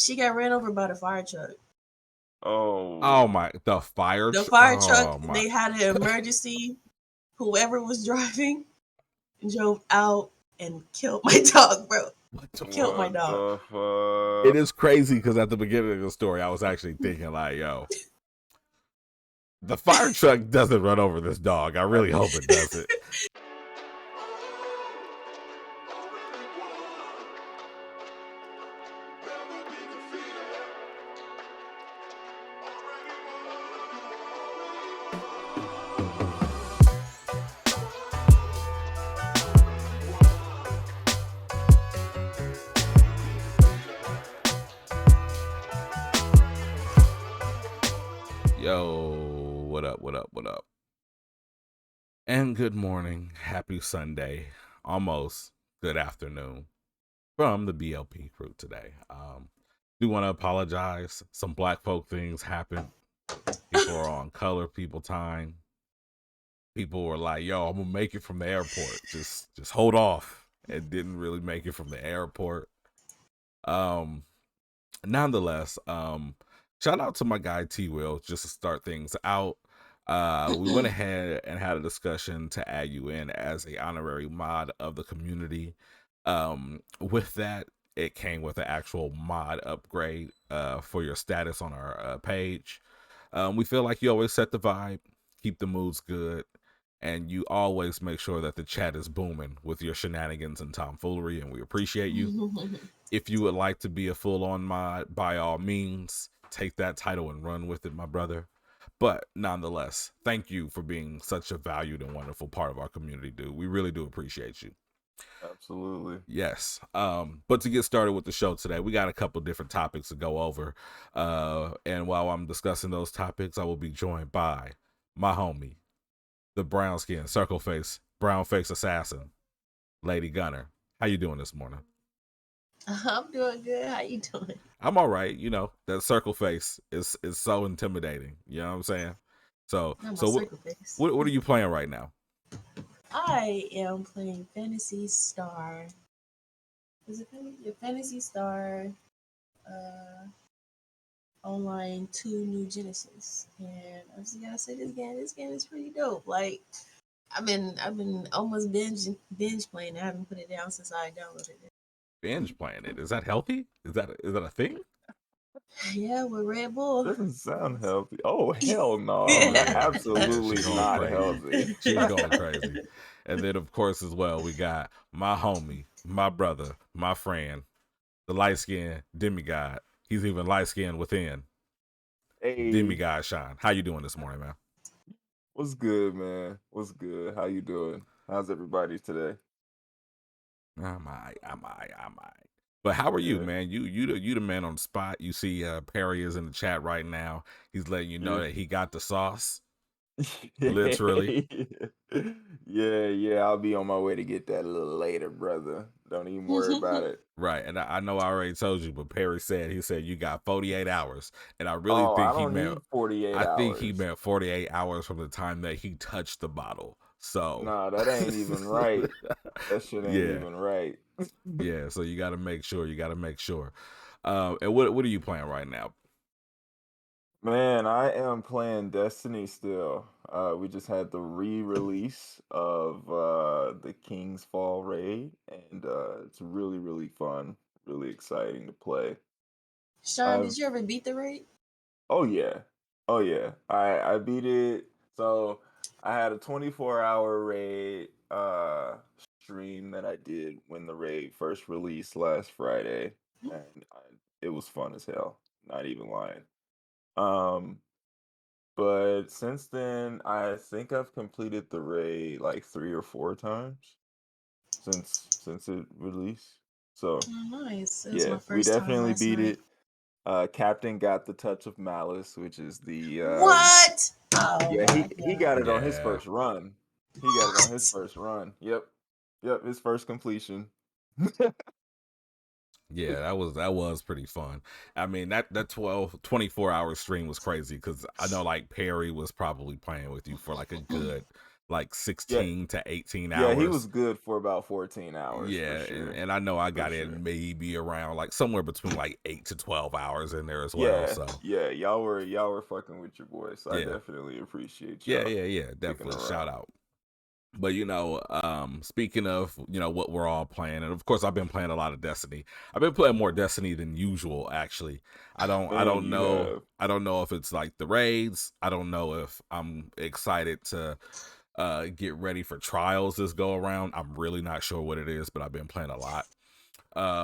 She got ran over by the fire truck. Oh my! The fire truck. They had an emergency. Whoever was driving drove out and killed my dog, bro. Killed my dog. It is crazy because at the beginning of the story, I was actually thinking like, yo, the fire truck doesn't run over this dog. I really hope it doesn't. Yo, what up, what up, what up? And good morning, happy Sunday, almost good afternoon from the BLP Crew today. Do want to apologize. Some black folk things happened. People are on color people time. People were like, yo, I'm gonna make it from the airport. Just hold off. And didn't really make it from the airport. Nonetheless, shout out to my guy T Will just to start things out. We went ahead and had a discussion to add you in as a honorary mod of the community. With that, it came with an actual mod upgrade for your status on our page. We feel like you always set the vibe, keep the moods good, and you always make sure that the chat is booming with your shenanigans and tomfoolery, and we appreciate you. If you would like to be a full-on mod, by all means, take that title and run with it, my brother. But nonetheless, thank you for being such a valued and wonderful part of our community, dude. We really do appreciate you. Absolutely. Yes. But to get started with the show today, we got a couple different topics to go over. And while I'm discussing those topics, I will be joined by my homie, the brown skin, circle face, brown face assassin, Lady Gunner. How you doing this morning? I'm doing good. How you doing? I'm all right. You know, that circle face is so intimidating. You know what I'm saying? So what are you playing right now? I am playing Phantasy Star. Is it Phantasy Star Online 2 New Genesis? And I just gotta say this game is pretty dope. Like I've been almost binge playing it. I haven't put it down since I downloaded it. Binge playing it. Is that healthy? Is that a thing? Yeah, with Red Bull. Doesn't sound healthy. Oh, hell no. Absolutely not healthy. She's going crazy. And then, of course, as well, we got my homie, my brother, my friend, the light-skinned demigod. He's even light-skinned within. Hey. Demigod Shine. How you doing this morning, man? What's good, man? What's good? How you doing? How's everybody today? I'm all right. But how are you, man? You the man on the spot. You see Perry is in the chat right now. He's letting you know that he got the sauce. Literally. Yeah. I'll be on my way to get that a little later, brother. Don't even worry about it. Right. And I know I already told you, but Perry said you got 48 hours. And I really think he meant 48 hours. I think he meant 48 hours from the time that he touched the bottle. So nah, that ain't even right. That shit ain't even right. Yeah, so you gotta make sure. And what are you playing right now? Man, I am playing Destiny still. We just had the re-release of the King's Fall raid, and it's really, really fun, really exciting to play. Sean, did you ever beat the raid? Oh yeah. I beat it. So I had a 24-hour raid stream that I did when the raid first released last Friday, and it was fun as hell. Not even lying. But since then, I think I've completed the raid like 3 or 4 times since it released. So nice. Yeah, we definitely beat it. Captain got the touch of malice, which is the what? Yeah, he got it on his first run. Yep, his first completion. Yeah, that was pretty fun. I mean, that 24-hour stream was crazy because I know like Perry was probably playing with you for like a good like Yeah, 16 to 18 yeah, he hours. was good for about 14 hours for Yeah, sure. and I know I For got sure. in maybe around like somewhere between like 8 to 12 hours in there as well. Yeah, So yeah, y'all were fucking with your boy, so I yeah, definitely appreciate yeah, y'all yeah, yeah, sticking definitely shout around. out. But speaking of what we're all playing, and of course I've been playing a lot of Destiny. I've been playing more Destiny than usual, actually. I Man, don't you know. have. I don't know if it's like the raids. I don't know if I'm excited to get ready for trials this go around. I'm really not sure what it is, but I've been playing a lot.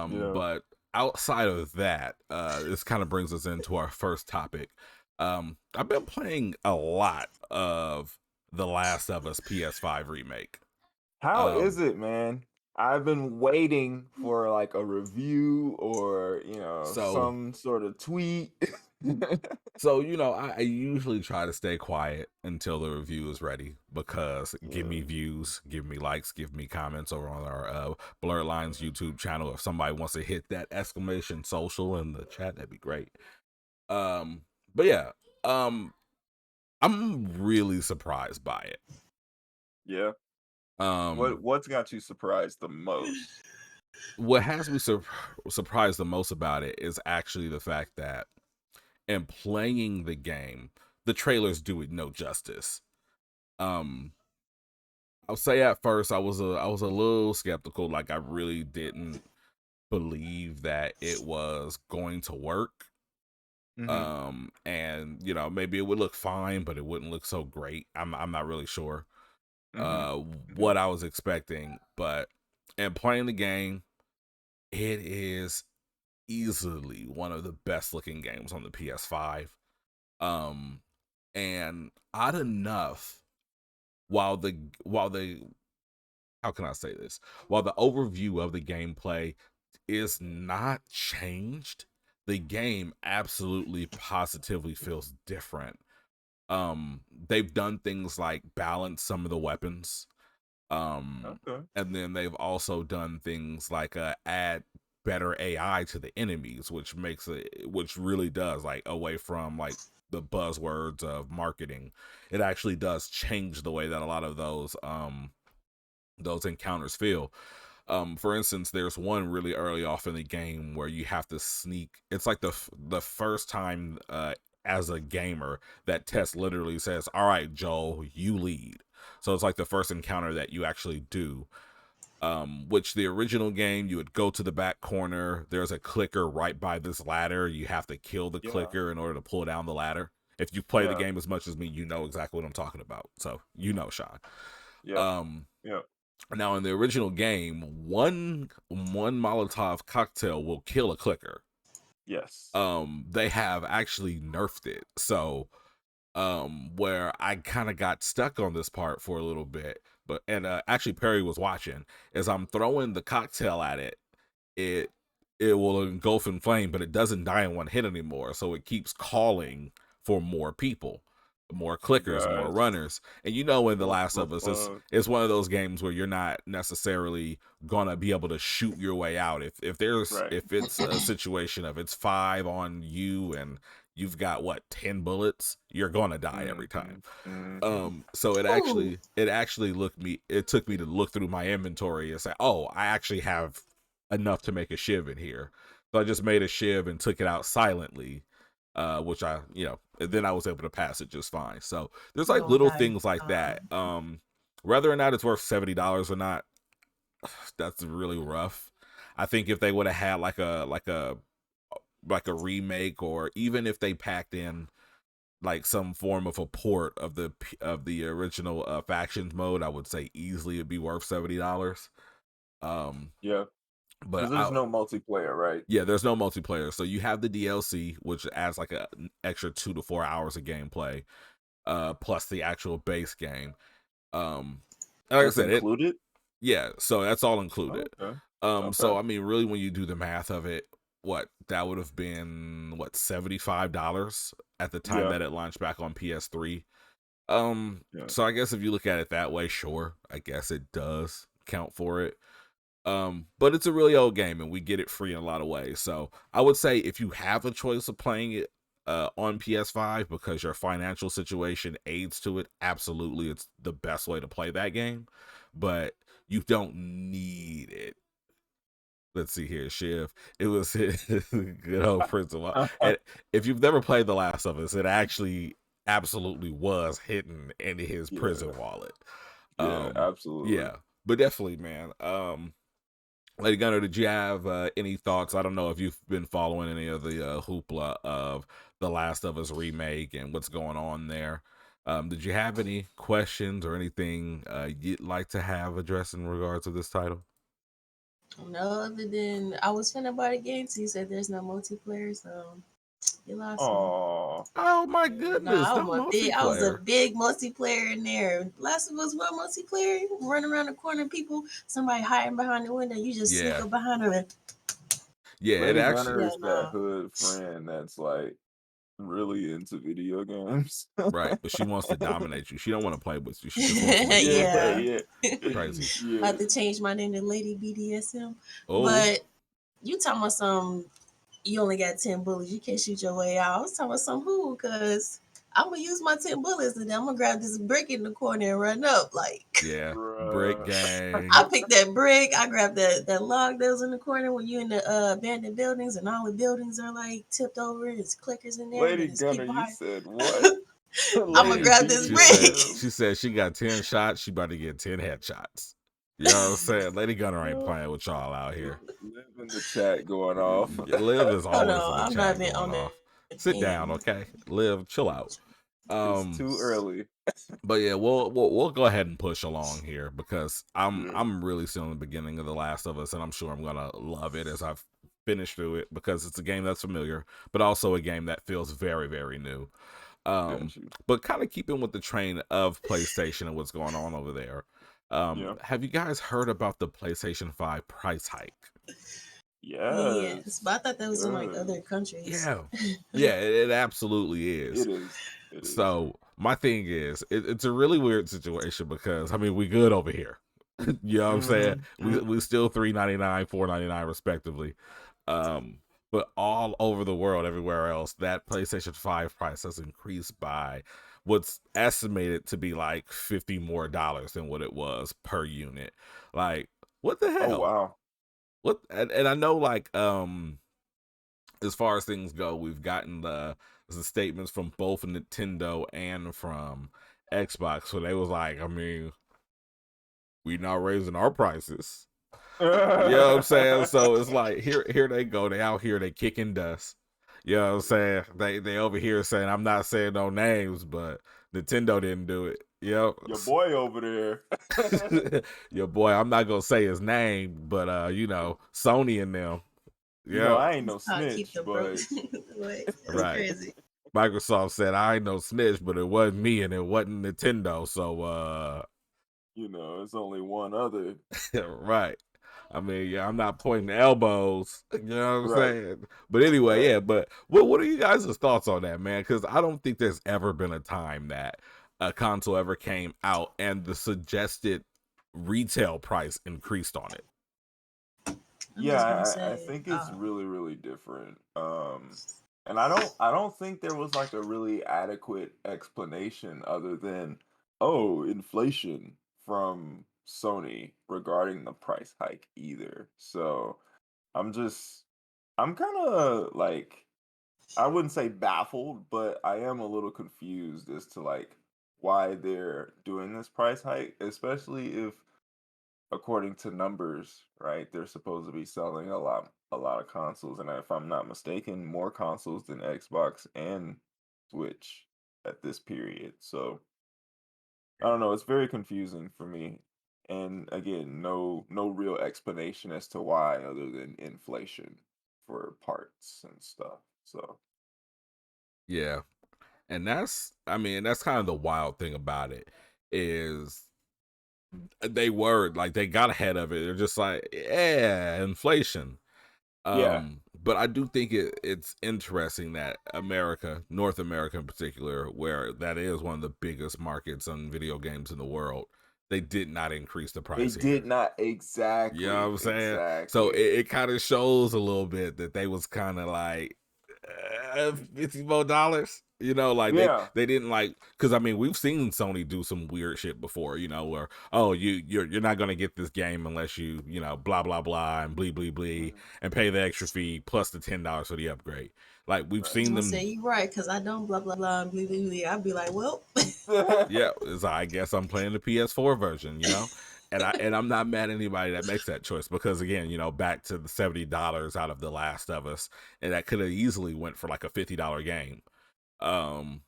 Yeah. But outside of that, this kind of brings us into our first topic. I've been playing a lot of The Last of Us PS5 remake. How is Um, it, man? I've been waiting for like a review or, so some sort of tweet. I usually try to stay quiet until the review is ready because give me Yeah. views, give me likes, give me comments over on our Blerd Lines YouTube channel. If somebody wants to hit that exclamation social in the chat, that'd be great. But yeah, I'm really surprised by it. Yeah. Um, What's got you surprised the most? what has me surprised the most about it is actually the fact that in playing the game, the trailers do it no justice. Um, I'll say at first I was a little skeptical, like I really didn't believe that it was going to work. Mm-hmm. And maybe it would look fine, but it wouldn't look so great. I'm not really sure Mm-hmm. Mm-hmm. what I was expecting, but in playing the game, it is easily one of the best looking games on the PS5. Um, and odd enough, while the how can I say this? While the overview of the gameplay is not changed, the game absolutely positively feels different. They've done things like balance some of the weapons. Okay. And then they've also done things like add better AI to the enemies, which really does, like, away from like the buzzwords of marketing, it actually does change the way that a lot of those encounters feel. For instance, there's one really early off in the game where you have to sneak. It's like the first time as a gamer that Tess literally says, "All right, Joel, you lead." So it's like the first encounter that you actually do. Which the original game, you would go to the back corner. There's a clicker right by this ladder. You have to kill the Yeah. clicker in order to pull down the ladder. If you play the Yeah. game as much as me, you know exactly what I'm talking about. So Sean. Yep. Um, Yep. Now in the original game, one Molotov cocktail will kill a clicker. Yes. They have actually nerfed it. So where I kind of got stuck on this part for a little bit, but actually Perry was watching as I'm throwing the cocktail at it, it it will engulf in flame, but it doesn't die in one hit anymore. So it keeps calling for more people, more clickers, more Guys, runners. And in The what Last the of Us, fuck? it's one of those games where you're not necessarily gonna be able to shoot your way out. Right. If it's a situation of it's 5 on you and you've got 10 bullets, you're gonna die every time. Mm-hmm. Mm-hmm. So Ooh. it actually it took me to look through my inventory and say, oh, I actually have enough to make a shiv in here. So I just made a shiv and took it out silently, which then I was able to pass it just fine. So there's like No, little nice. things like that. Whether or not it's worth $70 or not, that's really rough. I think if they would have had like a remake, or even if they packed in like some form of a port of the original factions mode, I would say easily it'd be worth $70. Um, Yeah. but Because there's no multiplayer, right? yeah, there's no multiplayer. So you have the DLC, which adds like an extra 2 to 4 hours of gameplay, plus the actual base game. And like I That's said, included? yeah, so that's all included. Oh, okay. So Okay. I mean, really, when you do the math of it, that would have been $75 at the time Yeah. that it launched back on PS3. Yeah. So I guess if you look at it that way, sure, I guess it does count for it. But it's a really old game and we get it free in a lot of ways. So I would say if you have a choice of playing it on PS5 because your financial situation aids to it, absolutely, it's the best way to play that game. But you don't need it. Let's see here, Shiv. It was good old principle. And if you've never played The Last of Us, it actually absolutely was hidden in his prison wallet. Yeah, absolutely. Yeah, but definitely, man. Lady Gunner, did you have any thoughts? I don't know if you've been following any of the hoopla of The Last of Us remake and what's going on there. Did you have any questions or anything you'd like to have addressed in regards to this title? No, other than I was finna buy the game, so you said there's no multiplayer, so you lost me. Oh, Oh my No, goodness, no I was a multiplayer. big multiplayer in there. Last of Us was multiplayer. Running around the corner, people, somebody hiding behind the window. You just sneak Yeah, up behind them and yeah, it Lady actually, Gunner yeah, is that no. hood friend that's like really into video games. right, but she wants to dominate you. She don't want to play with you. She just wants to make you Yeah, look Yeah. yeah, crazy. yeah. About to change my name to Lady BDSM. Oh, But you talking about some you only got 10 bullets, you can't shoot your way out. I was talking about some who, because I'm gonna use my 10 bullets and then I'm gonna grab this brick in the corner and run up. Like yeah, brick Bruh. gang. I picked that brick, I grabbed that log that was in the corner when you in the abandoned buildings and all the buildings are like tipped over, there's clickers in there, and then Lady there's Gunner, people you hiding. said what? I'm gonna Lady grab this She said brick. BDSM. she said she got 10 shots. She about to get 10 headshots. You know what I'm saying? Lady Gunner ain't playing with y'all out here. Live in the chat going off. Liv is Oh always no, in the I'm not chat even going on off. the Sit down, 10. okay? Liv, chill out. It's too early. But yeah, we'll go ahead and push along here because Yeah. I'm really still in the beginning of The Last of Us, and I'm sure I'm gonna love it as I've finished through it because it's a game that's familiar, but also a game that feels very, very new. Got you. But kind of keeping with the train of PlayStation and what's going on over there. Yeah. Have you guys heard about the PlayStation 5 price hike? Yes, Yes. but I thought that was in like Yes. other countries. Yeah. Yeah, it absolutely is. It is. It is. So my thing is, it's a really weird situation because I mean we good over here. You know what I'm saying? We still $3.99, $4.99 respectively. But all over the world, everywhere else, that PlayStation 5 price has increased by what's estimated to be like $50 more than what it was per unit. Like, what the Oh hell? wow. What and I know like as far as things go, we've gotten the statements from both Nintendo and from Xbox. So they was like, I mean, we not raising our prices. You know what I'm saying? So it's like here they go. They out here, they kicking dust. You know what I'm saying? They over here saying, I'm not saying no names, but Nintendo didn't do it. Your boy over there. Your boy, I'm not gonna say his name, but you know, Sony and them. You know, Yep. I ain't no Keep snitch, the broke. but Wait, that's Right. crazy. Microsoft said I ain't no snitch, but it wasn't me and it wasn't Nintendo. So you know, it's only one other. right. I mean, yeah, I'm not pointing elbows. You know what I'm Right. saying? But anyway, Right. yeah. But what are you guys' thoughts on that, man? Because I don't think there's ever been a time that a console ever came out and the suggested retail price increased on it. I'm Yeah, just gonna I say, think it's really, really different. And I don't think there was like a really adequate explanation other than, oh, inflation from Sony regarding the price hike either. So I'm just I'm kind of like I wouldn't say baffled, but I am a little confused as to like why they're doing this price hike, especially if according to numbers, right, they're supposed to be selling a lot of consoles, and if I'm not mistaken, more consoles than Xbox and Switch at this period. So I don't know, it's very confusing for me. And again, no real explanation as to why other than inflation for parts and stuff. So Yeah. And I mean, that's kind of the wild thing about it is they got ahead of it. They're just like, yeah, inflation. yeah, But I do think it's interesting that North America in particular, where that is one of the biggest markets on video games in the world, they did not increase the they price did here. not You know what exactly, I'm saying? So exactly. it kind of shows a little bit that they was kind of like, $50 more. You know, like Yeah. they didn't like, because I mean we've seen Sony do some weird shit before, you know, where you're not gonna get this game unless you know blah blah blah and blee blee blee Mhm. and pay the extra fee plus the $10 for the upgrade. Like we've Right. seen I them. say you right, cause I don't blah blah blah and blah blah blah. I'd be like, well, Yeah, so I guess I'm playing the PS4 version, you know, and I'm not mad at anybody that makes that choice because again, you know, back to the $70 out of The Last of Us, and that could have easily went for like a $50 game. Um,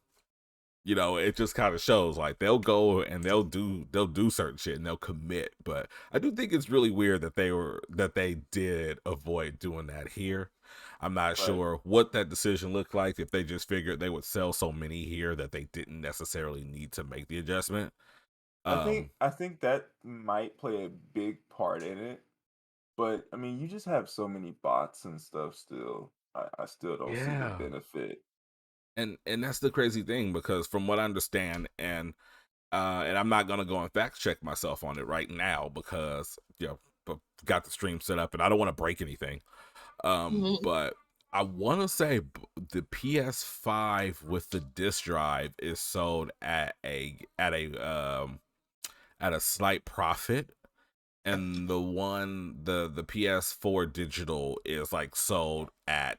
you know, it just kind of shows like they'll go and they'll do certain shit and they'll commit. But I do think it's really weird that they did avoid doing that here. I'm not Right. sure what that decision looked like, if they just figured they would sell so many here that they didn't necessarily need to make the adjustment. Um, I think that might play a big part in it. But I mean, you just have so many bots and stuff still. I still don't see the yeah. benefit. And that's the crazy thing, because from what I understand, and I'm not gonna go and fact check myself on it right now because got the stream set up and I don't want to break anything. But I want to say the PS5 with the disc drive is sold at a slight profit, and the PS4 digital is like sold at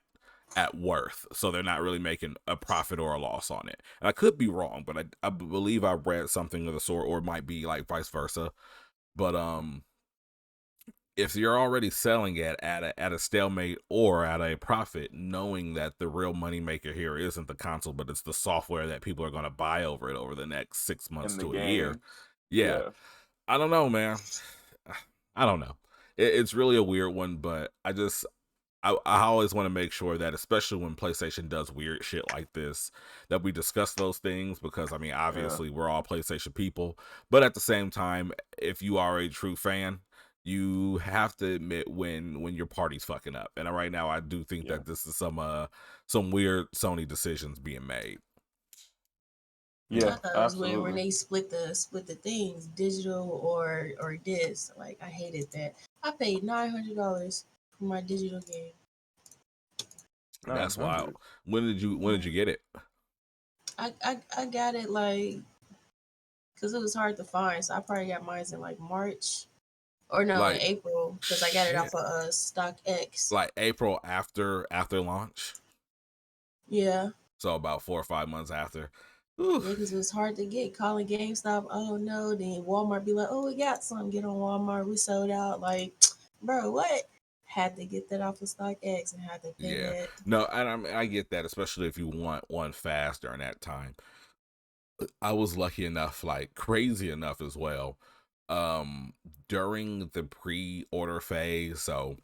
worth, so they're not really making a profit or a loss on it. And I could be wrong, but I believe I read something of the sort, or it might be like vice versa. But if you're already selling it at a stalemate or at a profit, knowing that the real moneymaker here isn't the console, but it's the software that people are going to buy over it over the next 6 months In the to a year. games. Yeah, Yeah. I don't know, man. I don't know. It's really a weird one, but I always want to make sure that, especially when PlayStation does weird shit like this, that we discuss those things, because I mean, Yeah. obviously we're all PlayStation people, but at the same time, if you are a true fan, you have to admit when your party's fucking up. And right now, I do think Yeah. that this is some weird Sony decisions being made. You Yeah, I know, thought it was weird when absolutely. they split the things, digital or disc. Like I hated that. I paid $900 for my digital game. that's wild. 900. When did you get it? I got it like because it was hard to find, so I probably got mine in like March or no, in Like April because I got it shit. off of StockX. Like April after launch, Yeah. so about 4 or 5 months after. Yeah, Oof. because it was hard to get. Calling GameStop, oh no. Then Walmart be like, oh, we got some. Get on Walmart. We sold out. Like, bro, what? Had to get that off of StockX and had to pay Yeah, that. no, and I get that, especially if you want one fast during that time. I was lucky enough, like crazy enough as well, um, during the pre-order phase. So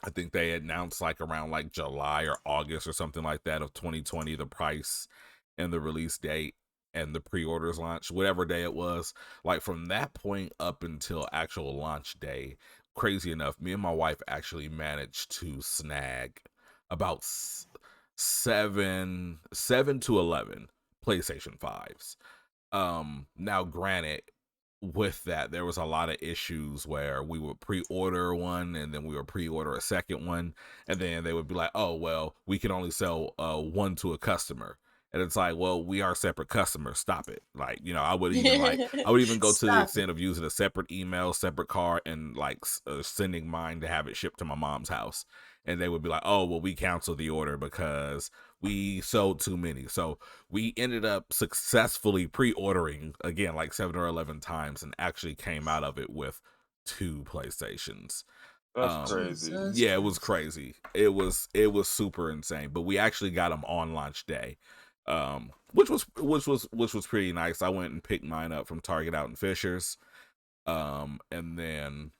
I think they announced like around like July or August or something like that of 2020, the price and the release date and the pre-orders launch, whatever day it was. Like from that point up until actual launch day, crazy enough, me and my wife actually managed to snag about 7 to 11 PlayStation 5s. Now granted, with that, there was a lot of issues where we would pre-order one and then we would pre-order a second one, and then they would be like, oh well, we can only sell one to a customer. And it's like, well, we are separate customers, stop it. Like, you know, I would even go to the Stop it. extent of using a separate email, separate card, and like sending mine to have it shipped to my mom's house. And they would be like, oh well, we canceled the order because we sold too many. So we ended up successfully pre-ordering again like 7 or 11 times, and actually came out of it with 2 PlayStations. That's crazy. Jesus Yeah, it was Christ. crazy. It was super insane, but we actually got them on launch day, which was pretty nice. I went and picked mine up from Target out in Fishers, and then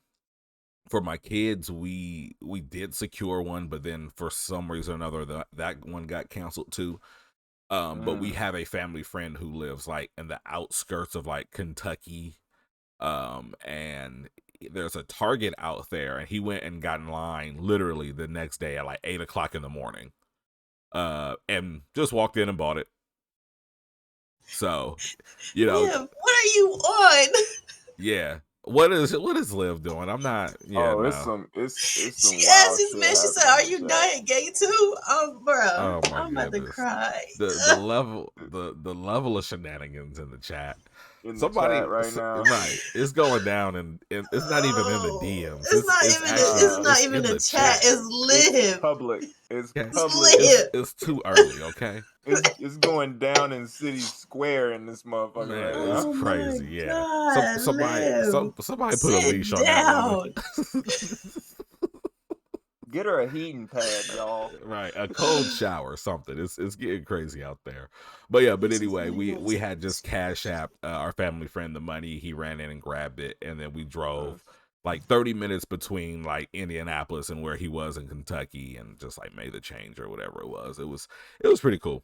for my kids, we did secure one, but then for some reason or another, that one got canceled too. But we Mm. have a family friend who lives like in the outskirts of like Kentucky. And there's a Target out there, and he went and got in line literally the next day at like 8 o'clock in the morning. And just walked in and bought it. So, you know, Liv, what are you on? yeah. What is Liv doing? I'm not. Yeah, Oh, no. it's some She asked wild this shit man, she said, happening are in the you chat. dying gay too? Bro, Oh my I'm I'm about to goodness. cry. The level of shenanigans in the chat. In the Somebody chat right now. right, it's going down, and it's not even in the DMs. It's Not it's even in the the chat. chat. It's It's live. public. It's Okay, It's public. live. it's too early. Okay, It's going down in City Square in this motherfucker man, right it's now. Oh my crazy. Yeah, God, live. somebody put a Sit leash on that woman. down. Get her a heating pad, y'all. Right, a cold shower or something. It's getting crazy out there. But yeah, but This is anyway, what he we wants. had just cash app our family friend the money. He ran in and grabbed it, and then we drove like 30 minutes between like Indianapolis and where he was in Kentucky, and just like made the change or whatever it was. It was pretty cool.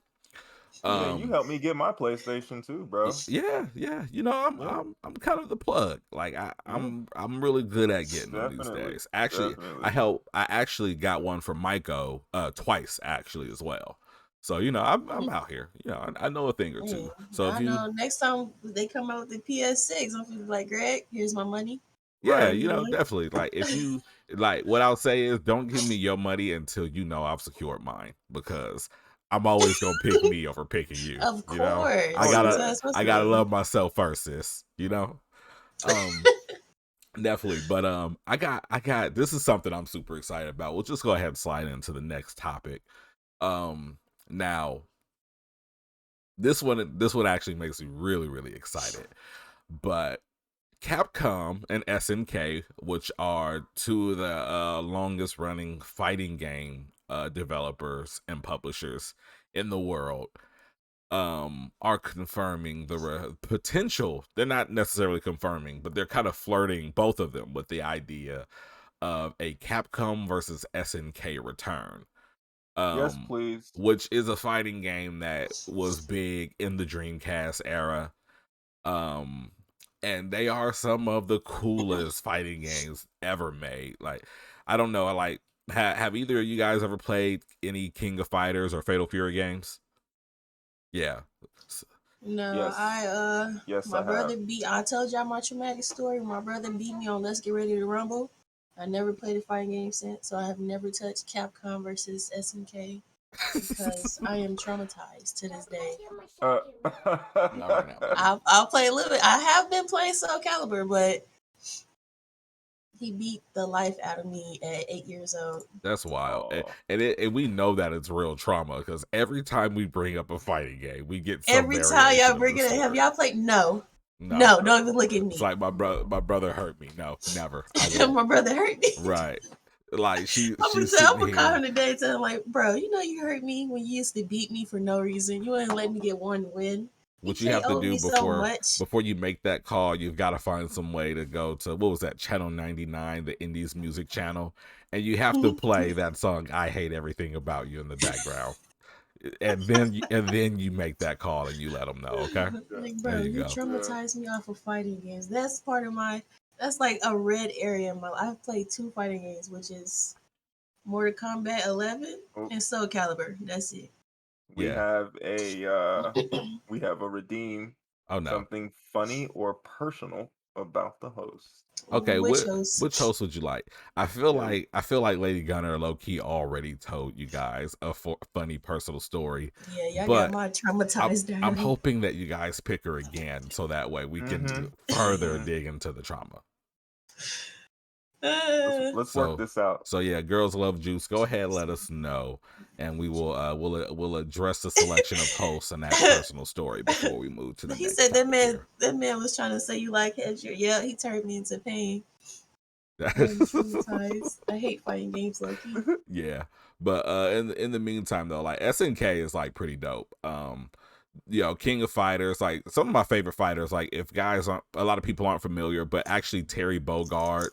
Yeah, you helped me get my PlayStation too, bro. Yeah. You know, Yeah. I'm kind of the plug. Like Yeah. I'm really good at getting them these Definitely. days. Actually, Definitely. I actually got one from Maiko twice actually as well. So you know, I'm out here. You know, I know a thing or two. So if I you know next time they come out with the PS6, I'm gonna be like, Greg, here's my money. yeah, Right. you know, definitely. Like if you like, what I'll say is, don't give me your money until you know I've secured mine, because I'm always gonna pick me over picking you. Of You know, course. Oh, That's yeah. how it's supposed I to gotta be. love myself first, sis. You know, definitely. But I got this is something I'm super excited about. We'll just go ahead and slide into the next topic. Now this one actually makes me really really excited, but Capcom and SNK, which are two of the longest running fighting game developers and publishers in the world, are confirming the potential. They're not necessarily confirming, but they're kind of flirting, both of them, with the idea of a Capcom versus SNK return. Yes, please. Which is a fighting game that was big in the Dreamcast era. And they are some of the coolest fighting games ever made. Like, I don't know, like, have either of you guys ever played any King of Fighters or Fatal Fury games? Yeah. No, Yes. Yes, my I brother have. I told y'all my traumatic story. My brother beat me on Let's Get Ready to Rumble. I never played a fighting game since, so I have never touched Capcom versus SNK because I am traumatized to this day. Not right now, baby. I'll play a little bit. I have been playing Soul Calibur, but he beat the life out of me at 8 years old. That's wild. Oh. And we know that it's real trauma, because every time we bring up a fighting game, we get some Every time variation y'all of bring the it, have story. y'all played? No, No. don't even look at me. It's like my brother hurt me. No, never. I won't. My brother hurt me. Right. Like she's I'm sitting gonna call him here. today and tell him, like, bro, you know you hurt me when you used to beat me for no reason. You ain't let me get one win. What you can't have to owe do me so much. before you make that call, you've got to find some way to go to, what was that, channel 99, the Indies music channel, and you have to play that song "I Hate Everything About You" in the background. And then you make that call and you let them know, okay? Like, There bro, you you go. traumatized me off of fighting games. That's part of that's like a red area in my life. I've played 2 fighting games, which is Mortal Kombat 11 Oh, and Soul Calibur. That's it. we Yeah. have a redeem. Oh no. Something funny or personal about the host. Okay, Which host? which host would you like? I feel like Lady Gunner low key already told you guys a funny personal story. Yeah, y'all got But my traumatized I'm down. hoping that you guys pick her again, so that way we can further dig into the trauma. Let's work this out. So yeah, girls love juice. Go ahead, let us know, and we will we'll address the selection of hosts and that personal story before we move to the He next said topic here. that man was trying to say you like Hedger. Yeah, he turned me into pain. I'm traumatized. I hate fighting games, Loki. Yeah, but in the meantime though, like SNK is like pretty dope. You know, King of Fighters, like some of my favorite fighters, like if guys aren't, a lot of people aren't familiar, but actually Terry Bogard,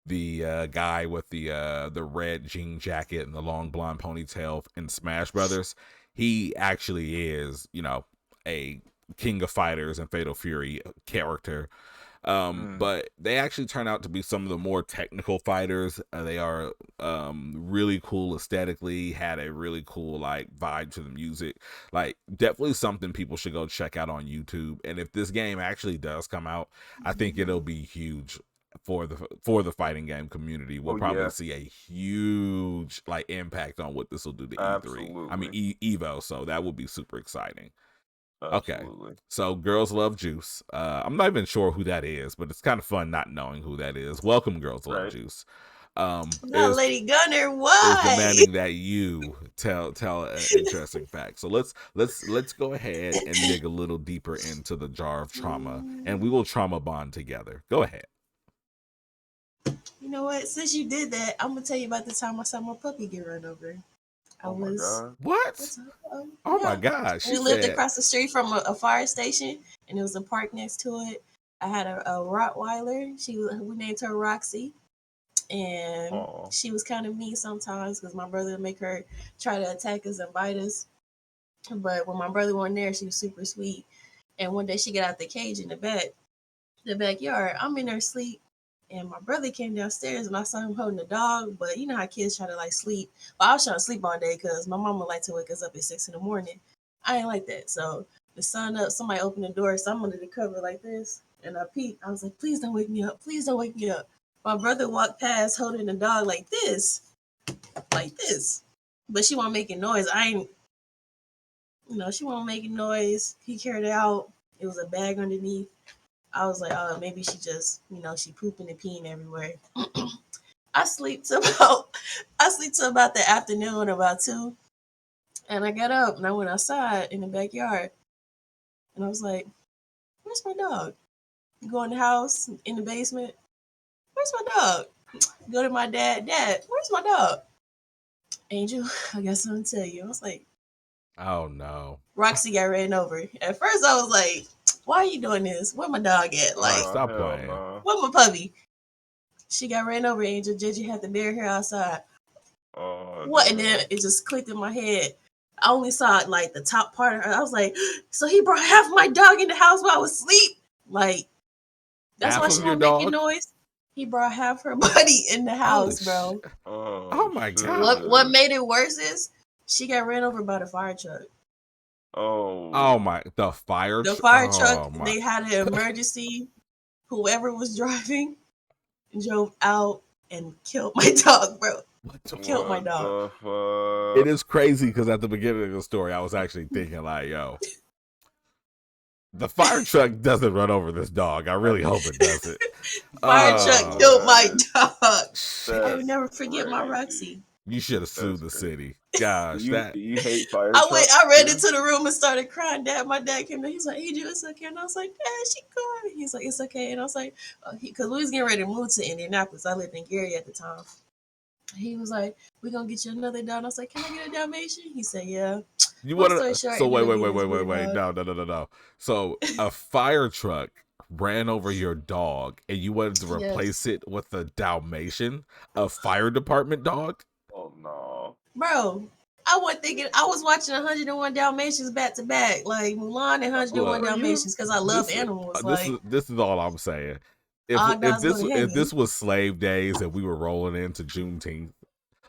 the guy with the red jean jacket and the long blonde ponytail in Smash Brothers, he actually is, you know, a King of Fighters and Fatal Fury character. But they actually turn out to be some of the more technical fighters. They are really cool aesthetically, had a really cool like vibe to the music. Like definitely something people should go check out on YouTube. And if this game actually does come out, I think it'll be huge for the fighting game community. We'll probably see a huge like impact on what this will do to E3. I mean Evo, so that would be super exciting. Absolutely. Okay, so Girls Love Juice. I'm not even sure who that is, but it's kind of fun not knowing who that is. Welcome, Girls Love Juice. Not Lady Gunner. Why? Is demanding that you tell an interesting fact. So let's go ahead and dig a little deeper into the jar of trauma, and we will trauma bond together. Go ahead. You know what? Since you did that, I'm gonna tell you about the time I saw my puppy get run over. My gosh! We lived across the street from a fire station, and there was a park next to it. I had a Rottweiler. We named her Roxy, and she was kind of mean sometimes because my brother would make her try to attack us and bite us. But when my brother wasn't there, she was super sweet. And one day she got out the cage in the backyard. I'm in there asleep. And my brother came downstairs and I saw him holding the dog. But you know how kids try to like sleep. Well, I was trying to sleep all day because my mama liked to wake us up at 6 a.m. I ain't like that. So the sun up, somebody opened the door. So I'm under the cover like this. And I peeked. I was like, please don't wake me up. Please don't wake me up. My brother walked past holding the dog like this. Like this. But she wasn't making noise. She wasn't making noise. He carried it out. It was a bag underneath. I was like, oh, maybe she just, she pooping and peeing everywhere. I sleep till about the afternoon, about 2. And I got up and I went outside in the backyard. And I was like, where's my dog? Go in the house, in the basement. Where's my dog? Go to my dad. Dad, where's my dog? Angel, I got something to tell you. I was like, oh no. Roxy got ran over. At first I was like, why are you doing this? Where my dog at? Like, stop playing. Where my puppy? She got ran over, Angel. Gigi had to bury her outside. What? And then it just clicked in my head. I only saw like the top part of her. I was like, so he brought half of my dog in the house while I was asleep? Like, that's half why she wasn't making noise? He brought half her body in the house, bro. Oh my God. What made it worse is she got ran over by the fire truck. Oh my! The fire truck. They had an emergency. Whoever was driving drove out and killed my dog, bro. Killed my dog. It is crazy because at the beginning of the story, I was actually thinking like, yo, the fire truck doesn't run over this dog. I really hope it doesn't. Fire truck killed my dog. I will never forget my Roxy. You should have sued the city. Gosh, you hate fire trucks. I ran into the room and started crying. My dad came in. He's like, "Hey, it's okay." And I was like, "Dad, she good." He's like, "It's okay." And I was like, because we was getting ready to move to Indianapolis. I lived in Gary at the time. He was like, "We're gonna get you another dog." And I was like, "Can I get a Dalmatian?" He said, "Yeah." You want to? So wait. No. So a fire truck ran over your dog, and you wanted to replace it with a Dalmatian, a fire department dog? Oh no, bro! I was watching 101 Dalmatians back to back, like Mulan and 101 Dalmatians, because I love animals. This is all I'm saying. If this was slave days and we were rolling into Juneteenth,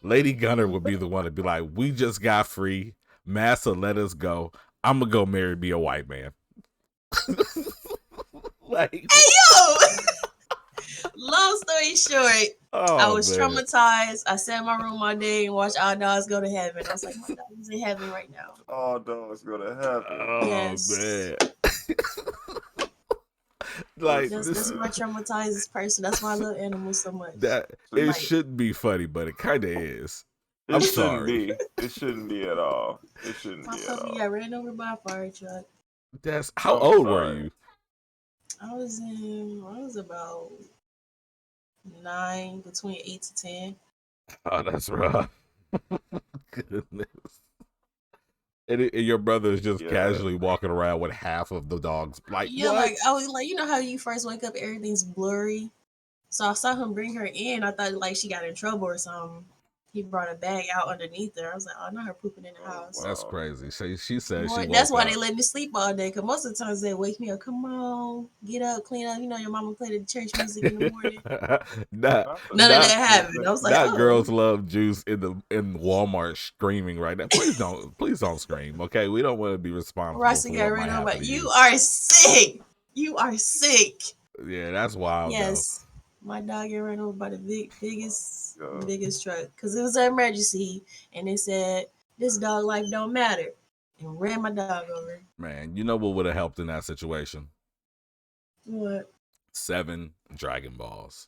Lady Gunner would be the one to be like, "We just got free. Massa let us go. I'm gonna go marry me a white man." Like, hey yo. Long story short, I was traumatized. I sat in my room all day and watched All Dogs Go to Heaven. I was like, my dog is in heaven right now. All Dogs Go to Heaven. Oh, yes. Man. Like, that's why I traumatized this person. That's why I love animals so much. It shouldn't be funny, but it kind of is. I'm sorry. It shouldn't be at all. It shouldn't be at all. My puppy got ran over by a fire truck. How old were you? I was about 9, between 8 to 10. Oh, that's rough. Goodness. And your brother is just casually walking around with half of the dog's like, yeah, what? Like I was like, you know how you first wake up, everything's blurry. So I saw him bring her in. I thought like she got in trouble or something. He brought a bag out underneath her. I was like, oh, not her pooping in the house. That's crazy. She said that's why they let me sleep all day. Because most of the times they wake me up. Come on, get up, clean up. You know your mama play the church music in the morning. None of that happened. I was like, that Girls Love Juice in Walmart screaming right now. Please don't scream. Okay, we don't want to be responsible. Roxy got ran over. You are sick. You are sick. Yeah, that's wild. Yes. Though. My dog got ran over by the biggest Yeah. biggest truck because it was an emergency, and they said this dog life don't matter, and ran my dog over. Man, you know what would have helped in that situation? What? 7 Dragon Balls.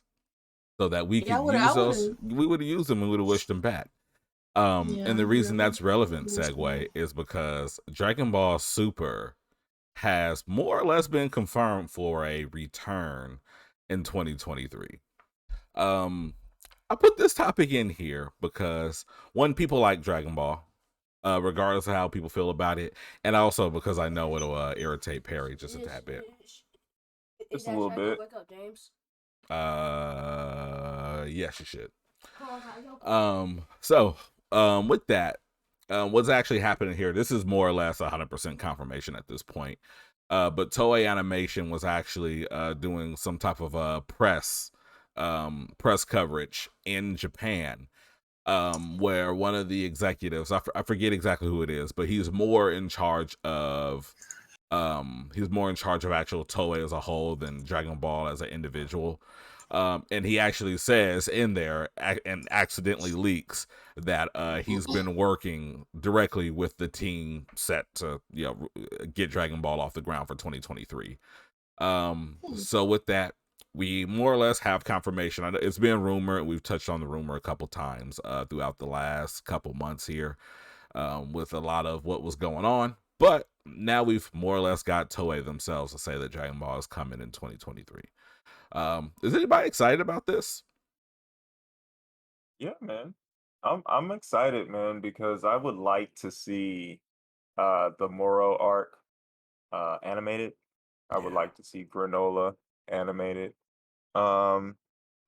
So that we Yeah, could use I would those. have. We would have used them and we would have wished them back. Yeah, And the reason that's relevant, wished them segue, back. is because Dragon Ball Super has more or less been confirmed for a return in 2023. I put this topic in here because one, people like Dragon Ball, regardless of how people feel about it, and also because I know it'll irritate Perry just a tad bit. Just a little bit. Wake up, James. Yes, you should. Come on, With that, what's actually happening here? This is more or less 100% confirmation at this point. But Toei Animation was actually doing some type of press coverage in Japan, where one of the executives, I forget exactly who it is, but he's more in charge of actual Toei as a whole than Dragon Ball as an individual. And he actually says in there and accidentally leaks that he's been working directly with the team set to get Dragon Ball off the ground for 2023. So with that, we more or less have confirmation. It's been rumored. We've touched on the rumor a couple times throughout the last couple months here, with a lot of what was going on. But now we've more or less got Toei themselves to say that Dragon Ball is coming in 2023. Is anybody excited about this? Yeah, man. I'm excited, man, because I would like to see the Moro arc animated. I would Yeah. like to see Granola animated. Um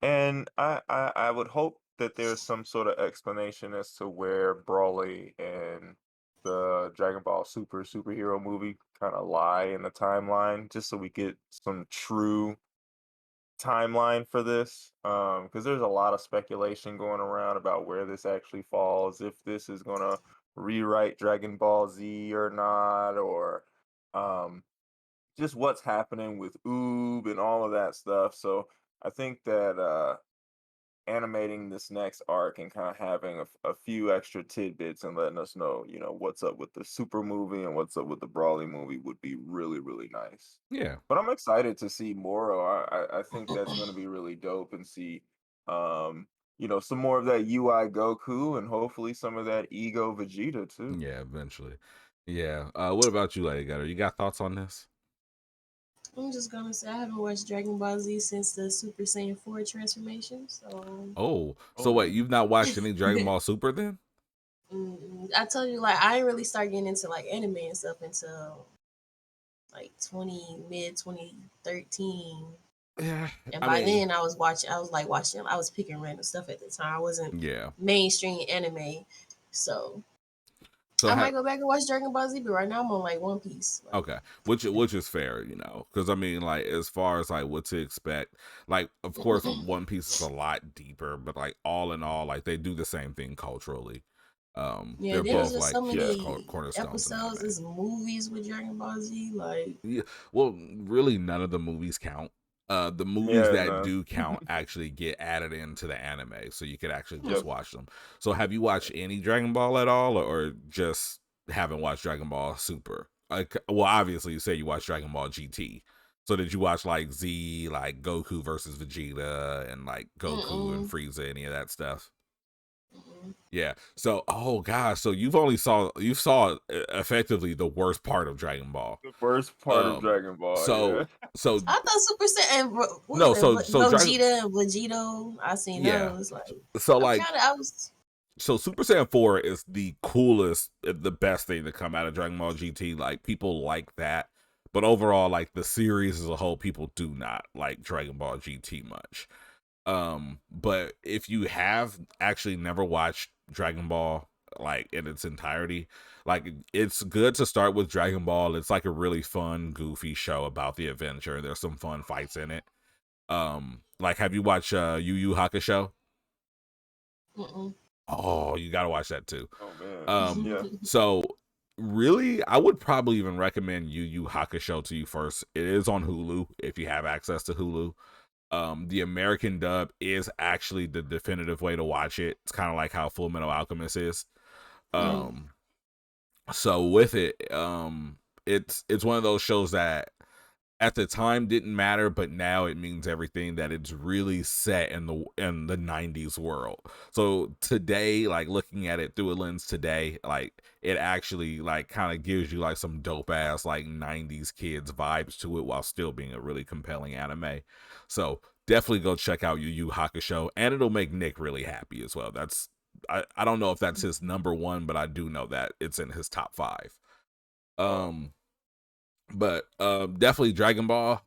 and I would hope that there's some sort of explanation as to where Brawly and the Dragon Ball superhero movie kind of lie in the timeline, just so we get some true timeline for this. Because there's a lot of speculation going around about where this actually falls, if this is gonna rewrite Dragon Ball Z or not, or um just what's happening with Oob and all of that stuff. So I think that animating this next arc and kind of having a few extra tidbits and letting us know, what's up with the Super movie and what's up with the Brawly movie would be really, really nice. Yeah. But I'm excited to see Moro. I think that's going to be really dope and see, some more of that UI Goku and hopefully some of that Ego Vegeta too. Yeah, eventually. Yeah. What about you, Lady Gutter? You got thoughts on this? I'm just gonna say I haven't watched Dragon Ball Z since the Super Saiyan 4 transformation, so Oh, so Oh, wait, man. you've not watched any Dragon Ball Super then? I told you like I didn't really start getting into like anime and stuff until like 2013. Yeah. And by then I was picking random stuff at the time. I wasn't Yeah. mainstream anime. So So I might go back and watch Dragon Ball Z, but right now I'm on like One Piece. Like, okay, which is fair, because I mean, like, as far as like what to expect, like, of course, One Piece is a lot deeper, but like all in all, like they do the same thing culturally. yeah, they're there's both just like so huge many cornerstones in episodes anime. as movies with Dragon Ball Z. Like, Yeah, well, really, none of the movies count. The movies Yeah, that no. do count actually get added into the anime, so you could actually just Yep. watch them. So, have you watched any Dragon Ball at all, or just haven't watched Dragon Ball Super? Like, well, obviously, you say you watched Dragon Ball GT. So, did you watch like Z, like Goku versus Vegeta, and like Goku and Frieza, any of that stuff? Yeah. So, oh gosh, so you saw effectively the worst part of Dragon Ball. The worst part of Dragon Ball, So yeah. so I thought Super Saiyan, no, so Gogeta and Vegito. I seen yeah. those. Like, So I'm like kind of, I was. so Super Saiyan 4 is the coolest, the best thing to come out of Dragon Ball GT. Like, people like that. But overall, like, the series as a whole, people do not like Dragon Ball GT much. But if you have actually never watched Dragon Ball like in its entirety, like, it's good to start with Dragon Ball. It's like a really fun, goofy show about the adventure. There's some fun fights in it. Like, have you watched Yu Yu Hakusho? Oh, you gotta watch that too. Oh man. Yeah. So really, I would probably even recommend Yu Yu Hakusho to you first. It is on Hulu if you have access to Hulu. The American dub is actually the definitive way to watch it. It's kind of like how Full Metal Alchemist is. So with it, it's one of those shows that at the time didn't matter, but now it means everything, that it's really set in the 90s world. So today, like looking at it through a lens today, like it actually like kind of gives you like some dope ass like 90s kids vibes to it while still being a really compelling anime. So definitely go check out Yu Yu Hakusho, and it'll make Nick really happy as well. That's I don't know if that's his number one, but I do know that it's in his top 5. But definitely Dragon Ball.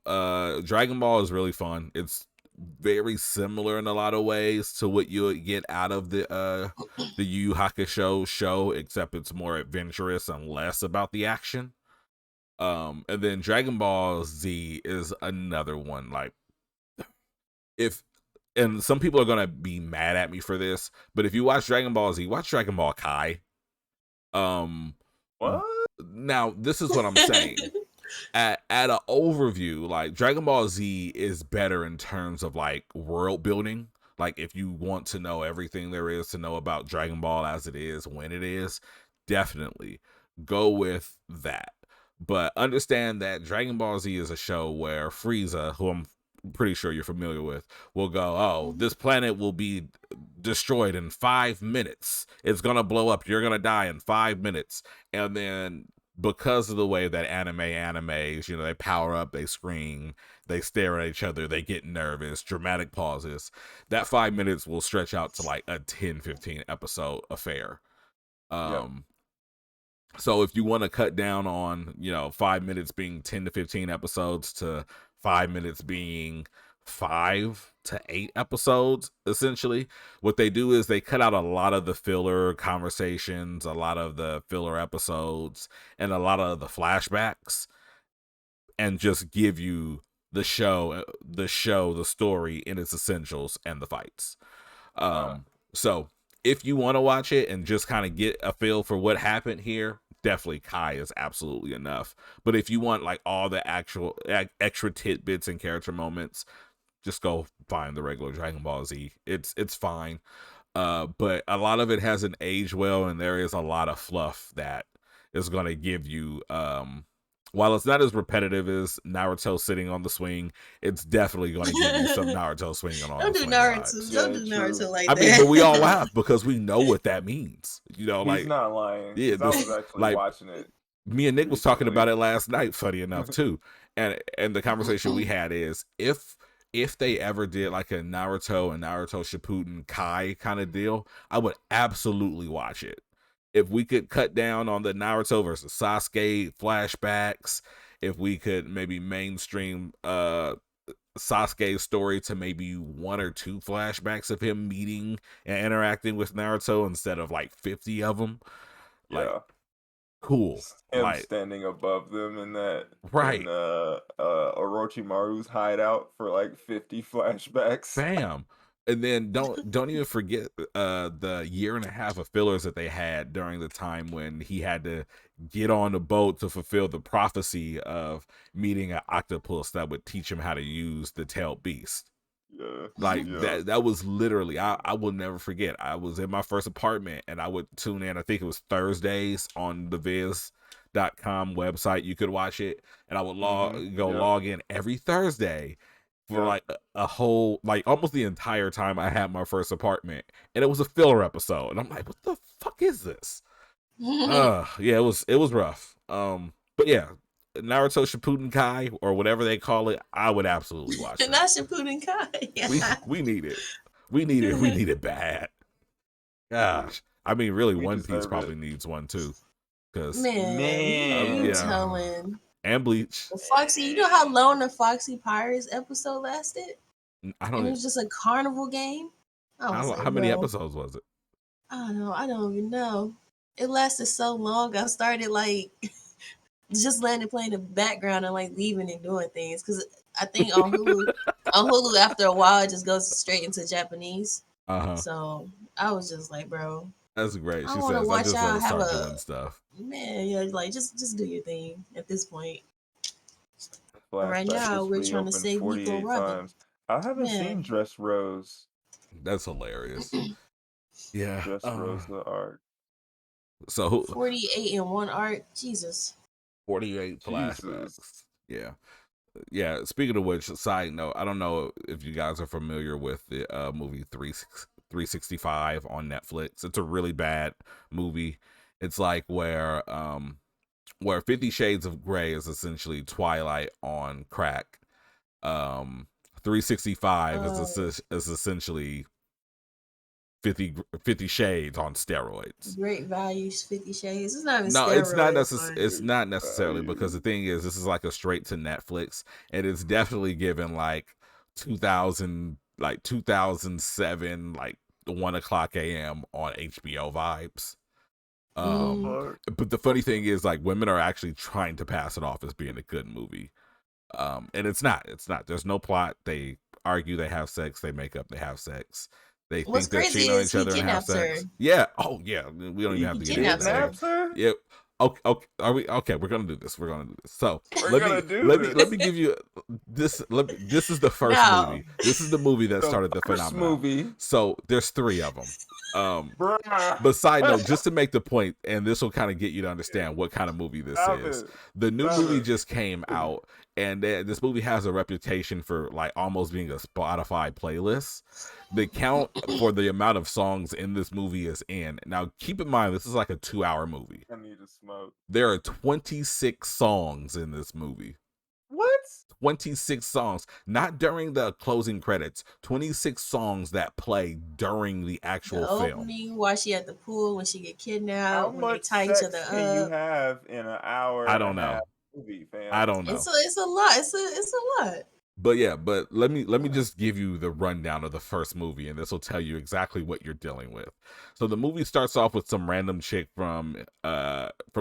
Dragon Ball is really fun. It's very similar in a lot of ways to what you would get out of the Yu Yu Hakusho show, except it's more adventurous and less about the action. And then Dragon Ball Z is another one. Like, and some people are gonna be mad at me for this, but if you watch Dragon Ball Z, watch Dragon Ball Kai. What? Now this is what I'm saying. At an overview, like Dragon Ball Z is better in terms of like world building. Like if you want to know everything there is to know about Dragon Ball as it is when it is, definitely go with that. But understand that Dragon Ball Z is a show where Frieza, who I'm pretty sure you're familiar with, will go, oh, this planet will be destroyed in 5 minutes. It's gonna blow up. You're gonna die in 5 minutes. And then because of the way that animes, you know, they power up, they scream, they stare at each other, they get nervous, dramatic pauses, that 5 minutes will stretch out to like a 10-15 episode affair. So if you want to cut down on, you know, 5 minutes being 10 to 15 episodes to 5 minutes being 5 to 8 episodes, essentially, what they do is they cut out a lot of the filler conversations, a lot of the filler episodes, and a lot of the flashbacks, and just give you the story in its essentials and the fights. So if you want to watch it and just kind of get a feel for what happened here, definitely Kai is absolutely enough. But if you want like all the actual extra tidbits and character moments, just go find the regular Dragon Ball Z. It's fine. But a lot of it hasn't aged well, and there is a lot of fluff that is going to give you while it's not as repetitive as Naruto sitting on the swing, it's definitely going to give you some Naruto swinging on Don't the do swing Naruto. vibes. Don't do Naruto like I that. mean, but we all laugh because we know what that means. You know, He's like not lying. yeah, I was actually watching it. Me and Nick was talking recently. about it last night, funny enough too. And the conversation we had is if they ever did like a Naruto and Naruto Shippuden Kai kind of deal, I would absolutely watch it. If we could cut down on the Naruto versus Sasuke flashbacks, if we could maybe mainstream Sasuke's story to maybe 1 or 2 flashbacks of him meeting and interacting with Naruto instead of like 50 of them, like cool. Him like standing above them in that right in Orochimaru's hideout for like 50 flashbacks. Bam. And then don't even forget the 1.5 years of fillers that they had during the time when he had to get on the boat to fulfill the prophecy of meeting an octopus that would teach him how to use the tailed beast. That was literally, I will never forget. I was in my first apartment and I would tune in, I think it was Thursdays on the Viz.com website, you could watch it, and I would log in every Thursday for like a whole, like almost the entire time I had my first apartment, and it was a filler episode, and I'm like, what the fuck is this? Yeah, it was rough. But yeah, Naruto Shippuden Kai or whatever they call it, I would absolutely watch it. Not Shippuden Kai. We need it. We need it bad. Gosh, I mean, really, One Piece probably needs one too. Cause man, you telling. And Bleach. Foxy, you know how long the Foxy Pirates episode lasted? I don't. It was just a carnival game. How many episodes was it? I don't know. I don't even know. It lasted so long. I started like just letting it play in the background and like leaving and doing things because I think on Hulu after a while it just goes straight into Japanese. So I was just like, bro, that's great. She says I just want to start doing stuff. Man, yeah, like just do your thing at this point. Right now we're trying to save Nico Robin. I haven't seen Man, Dress Rose. That's hilarious. Yeah. Dress Rose the art. So who? 48 in one arc. Jesus. 48 Jesus. flashbacks. Yeah. Yeah. Speaking of which, side note, I don't know if you guys are familiar with the movie 365 on Netflix. It's a really bad movie. It's like where 50 Shades of Grey is essentially Twilight on crack. 365 is essentially 50 Shades on steroids. Great values, 50 Shades. It's not even No, steroids. it's not necessarily, because the thing is, this is like a straight to Netflix, and it's definitely given like 2007, like 1:00 a.m. on HBO vibes. But the funny thing is, like, women are actually trying to pass it off as being a good movie. And it's not. There's no plot. They argue, they have sex, they make up, they have sex. They What's think they're crazy cheating on is each he other and have kidnaps her. sex. Yeah. Oh yeah. We don't even have to get into that. Kidnaps her? Yep. Okay, are we okay? We're gonna do this. So Let me give you this. This is the first No. movie. This is the movie that started the first phenomenon. movie. So there's 3 of them. Bruh. But side note, just to make the point, and this will kind of get you to understand what kind of movie this is. The new movie just came out, and this movie has a reputation for like almost being a Spotify playlist. The count for the amount of songs in this movie is in. Now, keep in mind, this is like a 2-hour movie. I need to smoke. There are 26 songs in this movie. What? 26 songs, not during the closing credits. 26 songs that play during the actual The film. opening, while she at the pool, when she get kidnapped, How when they much tie each sex other can you up. have in an hour? I don't know. Half movie, fam? I don't know. It's a lot. It's a lot. But yeah, but let me just give you the rundown of the first movie, and this will tell you exactly what you're dealing with. So the movie starts off with some random chick from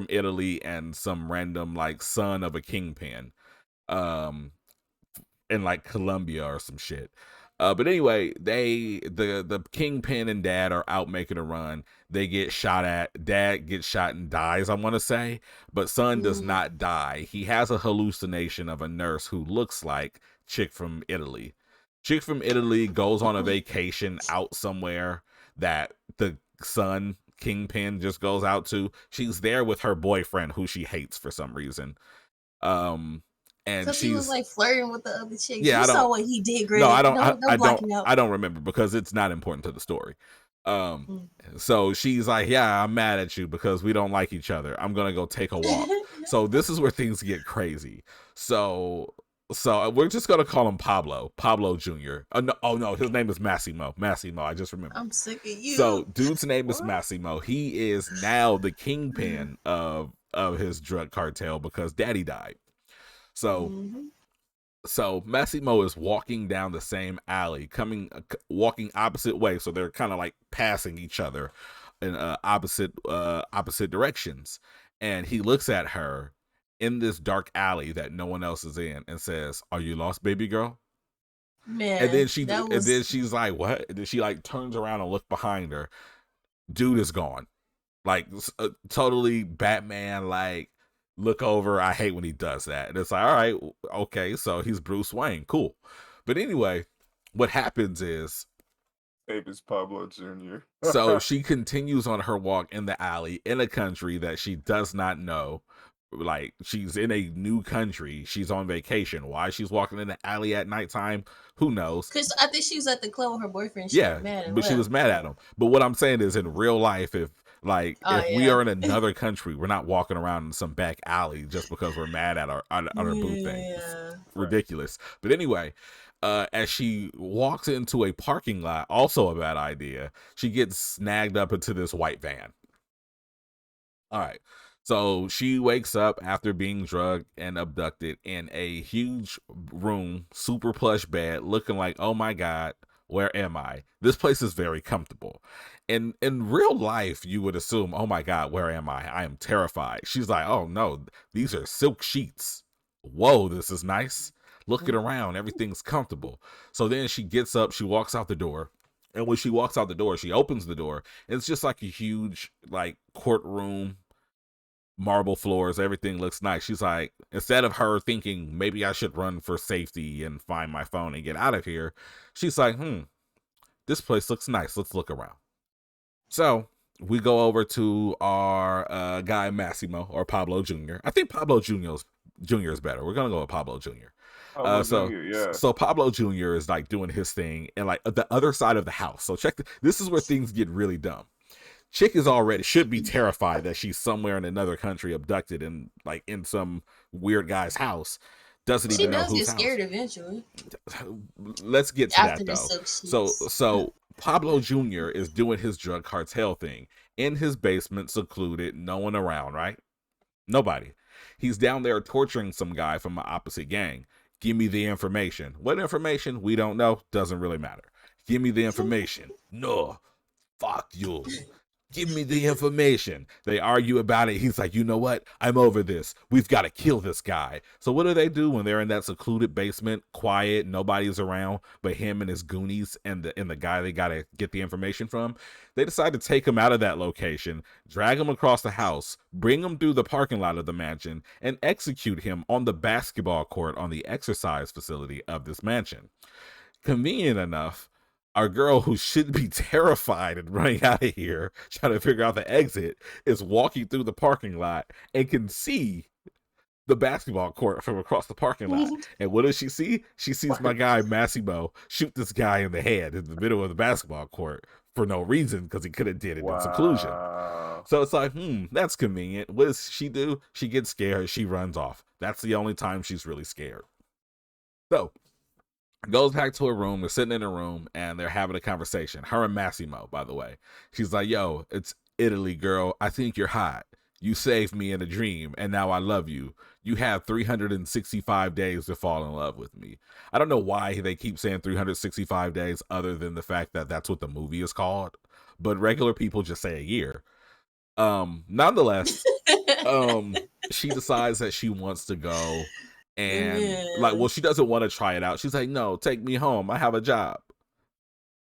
Italy and some random like son of a kingpin in like Colombia or some shit. But anyway, the kingpin and dad are out making a run. They get shot at. Dad gets shot and dies, I want to say, but son does not die. He has a hallucination of a nurse who looks like chick from Italy. Chick from Italy goes on a vacation out somewhere that the son kingpin just goes out to. She's there with her boyfriend, who she hates for some reason. And because he was like flirting with the other chick. Yeah, you saw what he did, Greg. No, I don't remember, because it's not important to the story. So she's like, yeah, I'm mad at you because we don't like each other. I'm gonna go take a walk. So this is where things get crazy. So we're just gonna call him Pablo Jr. Oh no, his name is Massimo. I just remember. I'm sick of you. So dude's name is Massimo. He is now the kingpin of his drug cartel because daddy died. So Massimo is walking down the same alley, walking opposite way. So they're kind of like passing each other in opposite directions. And he looks at her in this dark alley that no one else is in and says, "Are you lost, baby girl?" Man, and then she's like, "What?" And then she like turns around and looks behind her. Dude is gone. Like totally Batman, like, look over. I hate when he does that. And it's like, all right, okay, so he's Bruce Wayne. Cool. But anyway, what happens is, name is Pablo Jr. So she continues on her walk in the alley in a country that she does not know. Like, she's in a new country. She's on vacation. Why she's walking in the alley at nighttime, who knows? Because I think she was at the club with her boyfriend. She was mad at him. But what I'm saying is, in real life, if we are in another country, we're not walking around in some back alley just because we're mad at our boo thing. It's ridiculous. But anyway, as she walks into a parking lot, also a bad idea, she gets snagged up into this white van. All right. So she wakes up after being drugged and abducted in a huge room, super plush bed, looking like, oh my God, where am I? This place is very comfortable. And in real life, you would assume, oh my God, where am I? I am terrified. She's like, oh no, these are silk sheets. Whoa, this is nice. Looking around, everything's comfortable. So then she gets up, she walks out the door. And when she walks out the door, she opens the door. It's just like a huge like courtroom marble floors, everything looks nice. She's like, instead of her thinking maybe I should run for safety and find my phone and get out of here, she's like, this place looks nice. Let's look around. So we go over to our guy Massimo, or Pablo Jr. I think Pablo Jr. is better. We're gonna go with Pablo Jr. Pablo So Jr., yeah. so Pablo Jr. is like doing his thing and like the other side of the house. So this is where things get really dumb. Chick is already should be terrified that she's somewhere in another country, abducted and like in some weird guy's house. Doesn't She even know does get whose scared house. eventually. Let's get to After that the though. silk So Pablo Jr. is doing his drug cartel thing in his basement, secluded, no one around, right? Nobody. He's down there torturing some guy from the opposite gang. Give me the information. What information? We don't know. Doesn't really matter. Give me the information. No. Fuck you. Give me the information. They argue about it. He's like, you know what? I'm over this. We've got to kill this guy. So what do when they're in that secluded basement, quiet, nobody's around but him and his goonies and the guy they got to get the information from? They decide to take him out of that location, drag him across the house, bring him through the parking lot of the mansion, and execute him on the basketball court on the exercise facility of this mansion. Convenient enough, our girl, who should be terrified and running out of here, trying to figure out the exit, is walking through the parking lot and can see the basketball court from across the parking lot. And what does she see? She sees my guy Massimo shoot this guy in the head in the middle of the basketball court for no reason, because he could have did it in seclusion. So it's like, that's convenient. What does she do? She gets scared. She runs off. That's the only time she's really scared. So goes back to her room. They're sitting in her room and they're having a conversation. Her and Massimo, by the way. She's like, yo, it's Italy, girl. I think you're hot. You saved me in a dream and now I love you. You have 365 days to fall in love with me. I don't know why they keep saying 365 days other than the fact that that's what the movie is called. But regular people just say a year. Nonetheless, she decides that she wants to go. And she doesn't want to try it out. She's like, no, take me home. I have a job.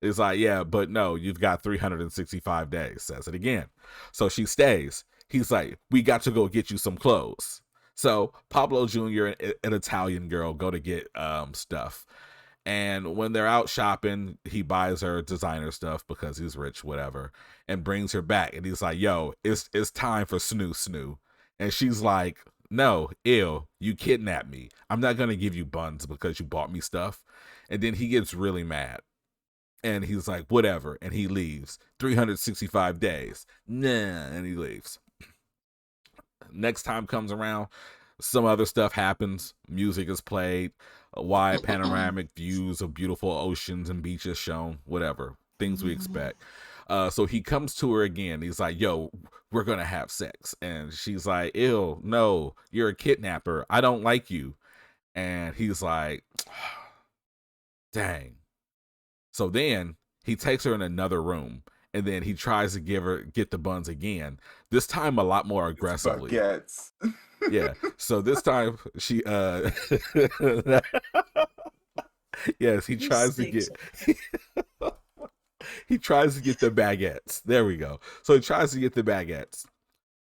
It's like, yeah, but no, you've got 365 days. Says it again. So she stays. He's like, we got to go get you some clothes. So Pablo Jr. and an Italian girl go to get stuff. And when they're out shopping, he buys her designer stuff because he's rich, whatever, and brings her back. And he's like, yo, it's time for snoo. And she's like, no, ew, you kidnapped me. I'm not going to give you buns because you bought me stuff. And then he gets really mad. And he's like, whatever. And he leaves. 365 days. Nah. And he leaves. Next time comes around, some other stuff happens. Music is played. Wide panoramic views of beautiful oceans and beaches shown. Whatever. Things we expect. So he comes to her again. He's like, yo, we're going to have sex. And she's like, ew, no, you're a kidnapper. I don't like you. And he's like, dang. So then he takes her in another room. And then he tries to get the buns again. This time a lot more aggressively. Baguettes. Yeah. So this time she yes, he tries to get he tries to get the baguettes. There we go. So he tries to get the baguettes.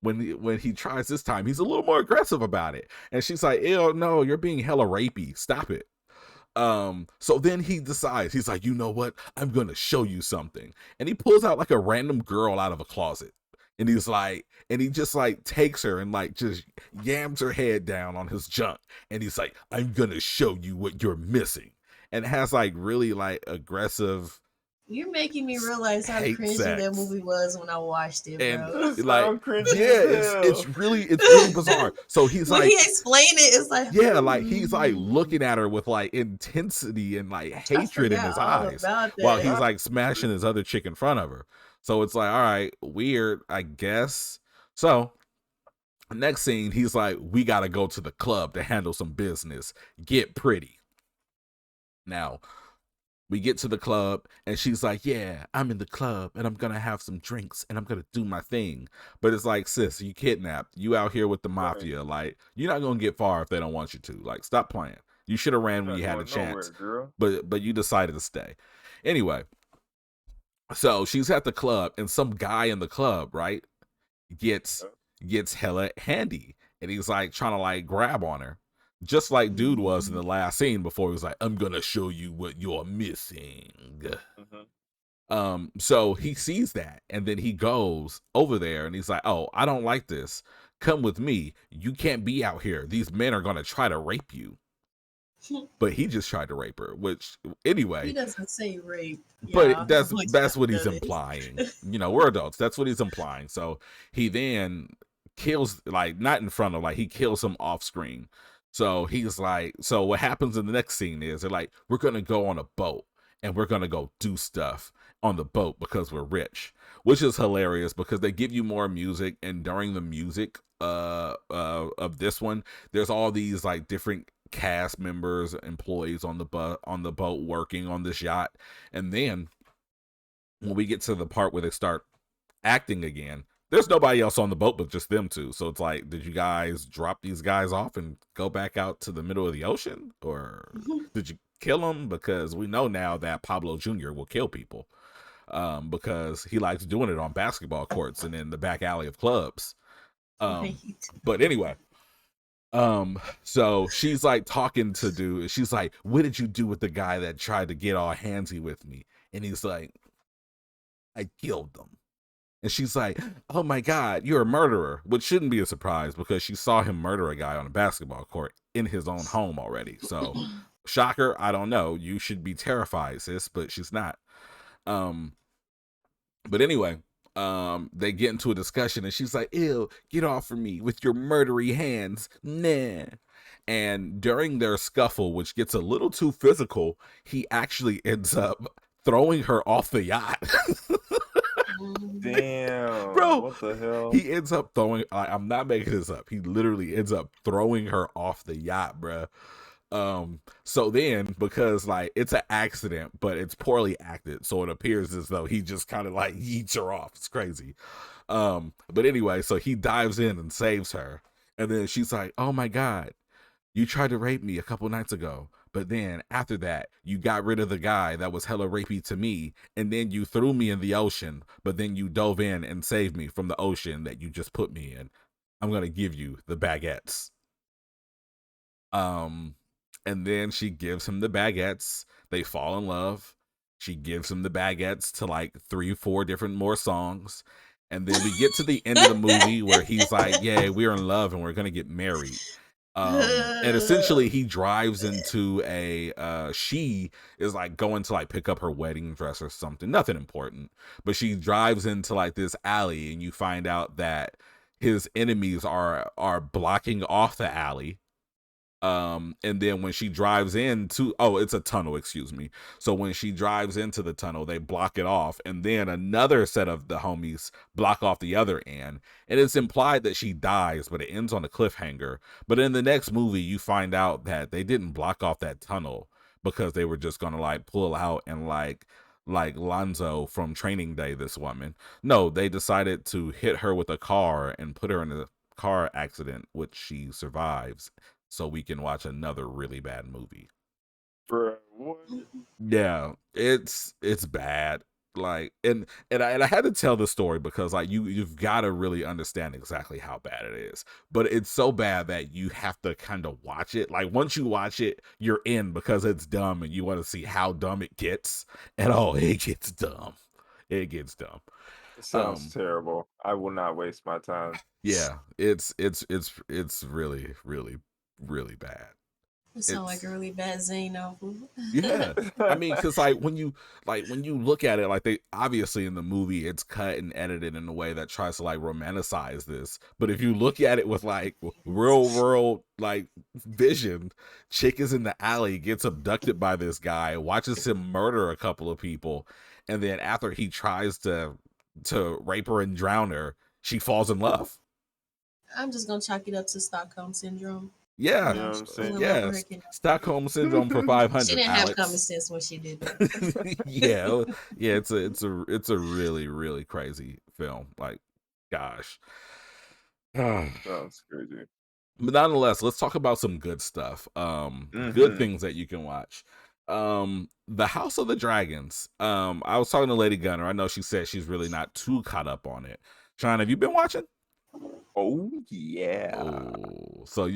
When he tries this time, he's a little more aggressive about it. And she's like, ew, no, you're being hella rapey. Stop it. So then he decides, he's like, you know what? I'm going to show you something. And he pulls out like a random girl out of a closet. And he's like, and he just like takes her and like just yams her head down on his junk. And he's like, I'm going to show you what you're missing. And it has like really like aggressive. You're making me realize how cringy that movie was when I watched it, bro. And like, it's really bizarre. So he's when like, he explained it, it's like, yeah, like he's like looking at her with like intensity and like hatred in his eyes while he's like smashing his other chick in front of her. So it's like, all right, weird, I guess. So next scene, he's like, we got to go to the club to handle some business. Get pretty. Now, we get to the club and she's like, yeah, I'm in the club and I'm going to have some drinks and I'm going to do my thing. But it's like, sis, you kidnapped. You out here with the mafia. Right. Like, you're not going to get far if they don't want you to. Like, stop playing. You should have ran when you had a chance. But you decided to stay. Anyway, so she's at the club and some guy in the club, right, gets gets hella handy, and he's like trying to like grab on her, just like dude was in the last scene before he was like, I'm gonna show you what you're missing. So he sees that, and then he goes over there and he's like, oh, I don't like this. Come with me. You can't be out here. These men are gonna try to rape you. But he just tried to rape her, which anyway. He doesn't say rape. But that's what he's implying. You know, we're adults. That's what he's implying. So he then kills, like, not in front of, like, he kills him off screen. So he's like, so what happens in the next scene is they're like, we're gonna go on a boat and we're gonna go do stuff on the boat because we're rich, which is hilarious because they give you more music, and during the music of this one, there's all these like different cast members, employees on the boat working on this yacht. And then when we get to the part where they start acting again, there's nobody else on the boat but just them two. So it's like, did you guys drop these guys off and go back out to the middle of the ocean, or did you kill them? Because we know now that Pablo Jr. will kill people because he likes doing it on basketball courts and in the back alley of clubs. But anyway, so she's like talking to dude. She's like, what did you do with the guy that tried to get all handsy with me? And he's like, I killed them. And she's like, oh my God, you're a murderer, which shouldn't be a surprise because she saw him murder a guy on a basketball court in his own home already. So shocker, I don't know. You should be terrified, sis, but she's not. But anyway, they get into a discussion and she's like, ew, get off of me with your murdery hands. Nah. And during their scuffle, which gets a little too physical, he actually ends up throwing her off the yacht. Damn, bro, what the hell? He ends up throwing, I'm not making this up, he literally ends up throwing her off the yacht, bro. So then, because like it's an accident, but it's poorly acted, so it appears as though he just kind of like yeets her off. It's crazy. But anyway, so he dives in and saves her, and then she's like, oh my God, you tried to rape me a couple nights ago, but then after that you got rid of the guy that was hella rapey to me, and then you threw me in the ocean, but then you dove in and saved me from the ocean that you just put me in. I'm gonna give you the baguettes. And then she gives him the baguettes. They fall in love. She gives him the baguettes to like 3-4 different more songs. And then we get to the end of the movie where he's like, yeah, we're in love and we're going to get married. And essentially he drives into she is like going to like pick up her wedding dress or something. Nothing important. But she drives into like this alley, and you find out that his enemies are blocking off the alley. And then when she drives into, it's a tunnel, excuse me. So when she drives into the tunnel, they block it off, and then another set of the homies block off the other end. And it's implied that she dies, but it ends on a cliffhanger. But in the next movie, you find out that they didn't block off that tunnel because they were just gonna like pull out and like Lonzo from Training Day, this woman. No, they decided to hit her with a car and put her in a car accident, which she survives, so we can watch another really bad movie. Bro, what? Yeah, it's bad. Like, and I had to tell the story because like you've got to really understand exactly how bad it is. But it's so bad that you have to kind of watch it. Like once you watch it, you're in because it's dumb, and you want to see how dumb it gets. And it gets dumb. It gets dumb. It sounds terrible. I will not waste my time. Yeah, it's really, really, really bad. It sounds like a really bad Zane album. Yeah, I mean, because like when you look at it, like they obviously in the movie it's cut and edited in a way that tries to like romanticize this, but if you look at it with like real world like vision, chick is in the alley, gets abducted by this guy, watches him murder a couple of people, and then after he tries to rape her and drown her, she falls in love. I'm just gonna chalk it up to Stockholm syndrome. Yeah, You know what I'm saying? yeah. Stockholm syndrome for 500. She didn't Alex. have common sense when she did that. yeah. It's a really, really crazy film. Like, gosh. Sounds crazy. But nonetheless, let's talk about some good stuff. Good things that you can watch. The House of the Dragons. I was talking to Lady Gunner. I know she said she's really not too caught up on it. Sean, have you been watching? Oh yeah. Oh, so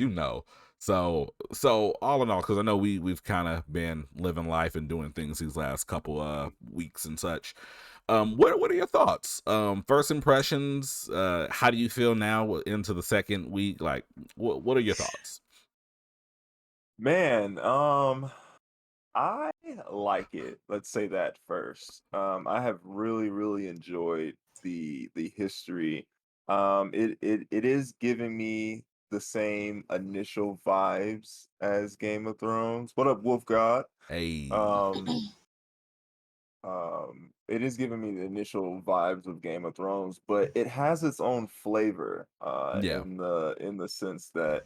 so all in all, because I know we've kind of been living life and doing things these last couple weeks and such. What are your thoughts? First impressions. How do you feel now into the second week? Like, what are your thoughts? Man, I like it. Let's say that first. I have really, really enjoyed the history. It is giving me the same initial vibes as Game of Thrones. What up, Wolf God? Hey, Um, it is giving me the initial vibes of Game of Thrones, but it has its own flavor, yeah, in the sense that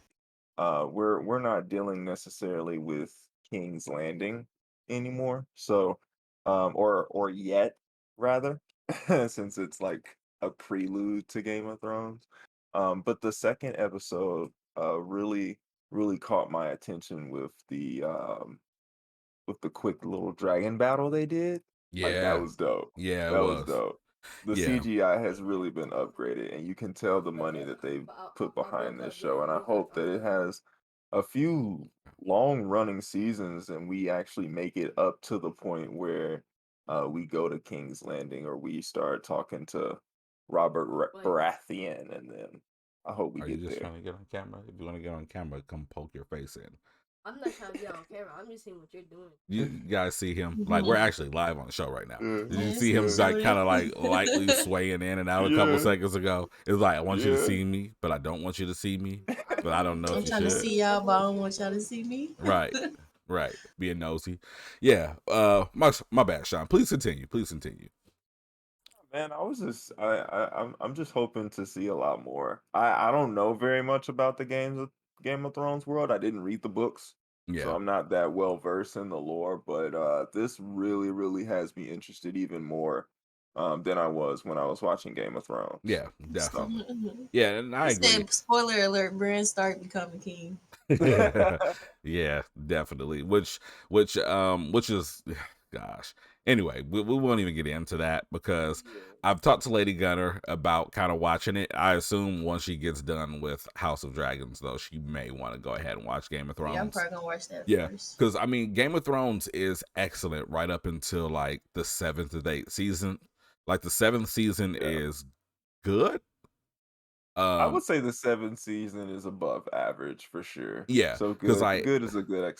we're not dealing necessarily with King's Landing anymore. So, or yet rather, since it's like a prelude to Game of Thrones. But the second episode really really caught my attention with the quick little dragon battle they did. Like that yeah, was dope. yeah. It That was was. dope. The Yeah, CGI has really been upgraded, and you can tell the money that they've put behind this show. And I hope that it has a few long running seasons and we actually make it up to the point where we go to King's Landing or we start talking to Robert Baratheon, and then I hope we are you get just there. trying to get on camera? If you want to get on camera, come poke your face in. I'm not trying to get on camera. I'm just seeing what you're doing. You guys see him? Like, we're actually live on the show right now. Yeah, Did you Yes, see him yeah, like kind showed of like lightly it. swaying in and out a couple yeah, seconds ago? It's like, I want you to yeah. see me, but I don't want you to see me, but I don't know I'm if you trying to should. see y'all, but I don't want y'all to see me. Right, right. Being nosy. Yeah. My bad, Sean. Please continue. Please continue. Man, I was just I'm just hoping to see a lot more. I don't know very much about the Game of Thrones world. I didn't read the books, so Yeah. I'm not that well versed in the lore, but this really really has me interested even more than I was when I was watching Game of Thrones. Yeah. So Definitely. Yeah, and I He agree. said, spoiler alert, Bran Stark becoming king. Yeah, definitely. Which is gosh. Anyway, we won't even get into that because yeah. I've talked to Lady Gunner about kind of watching it. I assume once she gets done with House of Dragons, though, she may want to go ahead and watch Game of Yeah, I'm Thrones. probably gonna watch that Yeah, first. because I mean, Game of Thrones is excellent right up until like the 7th or 8th season. Like the 7th season Yeah. is good. I Um, would say the seventh season is above average for sure. yeah, So because good is a good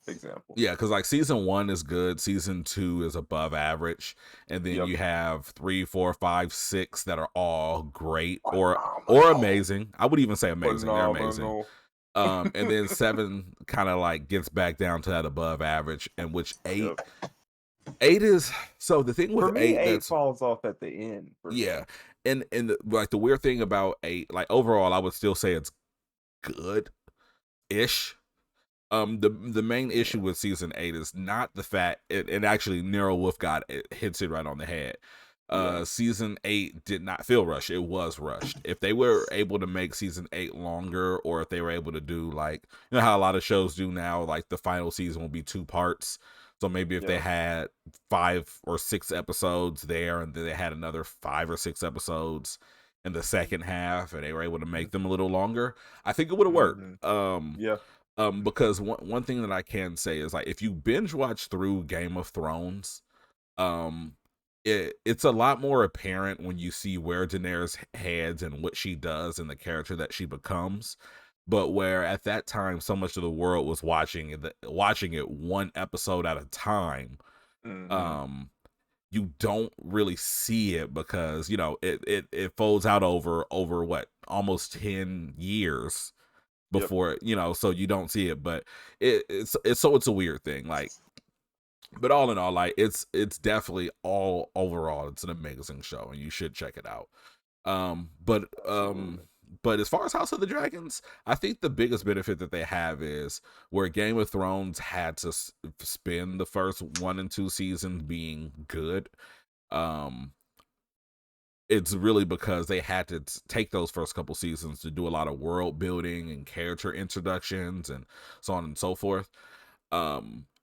example. yeah, because like season 1 is good, season 2 is above average, and then Yep. you have 3, 4, 5, 6 that are all great or Phenomenal. amazing. I would even say amazing. They're amazing. Phenomenal. And then 7 kind of like gets back down to that above average, and which Yep. 8 is so the thing with For me, 8 eight that's falls off at the end for me. yeah, and like the weird thing about 8, like overall, I would still say it's good ish. The main issue with season 8 is not the fact and actually Nero Wolf God hits it right on the head. Yeah. Season 8 did not feel rushed. It was rushed. If they were able to make season 8 longer, or if they were able to do like, you know how a lot of shows do now, like the final season will be 2 parts. So maybe if they Yeah. had 5 or 6 episodes there, and then they had another 5 or 6 episodes in the second half, and they were able to make them a little longer, I think it would have worked. Yeah. Because one thing that I can say is like if you binge watch through Game of Thrones, um, it's a lot more apparent when you see where Daenerys heads and what she does and the character that she becomes. But where at that time so much of the world was watching it one episode at a time, hmm um, you don't really see it because you know it folds out over what almost 10 years Yep. before, you know, so you don't see it. But it's a weird thing, like, but all in all, like it's definitely all overall it's an amazing show and you should check it out. um but um Absolutely. but as far as House of the Dragons, I think the biggest benefit that they have is where Game of Thrones had to spend the first 1 and 2 seasons being good. um it's really because they had to take those first couple seasons to do a lot of world building and character introductions and so on and so forth.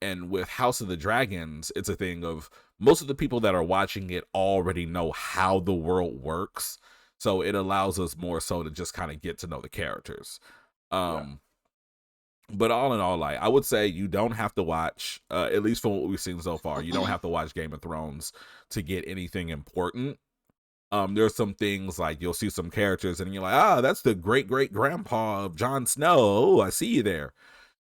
And with House of the Dragons, it's a thing of most of the people that are watching it already know how the world works. So it allows us more so to just kind of get to know the characters. But all in all, like, I would say you don't have to watch, at least from what we've seen so far, you don't have to watch Game of Thrones to get anything important. There's some things like you'll see some characters and you're like, that's the great great grandpa of Jon Snow. Oh, I see you there.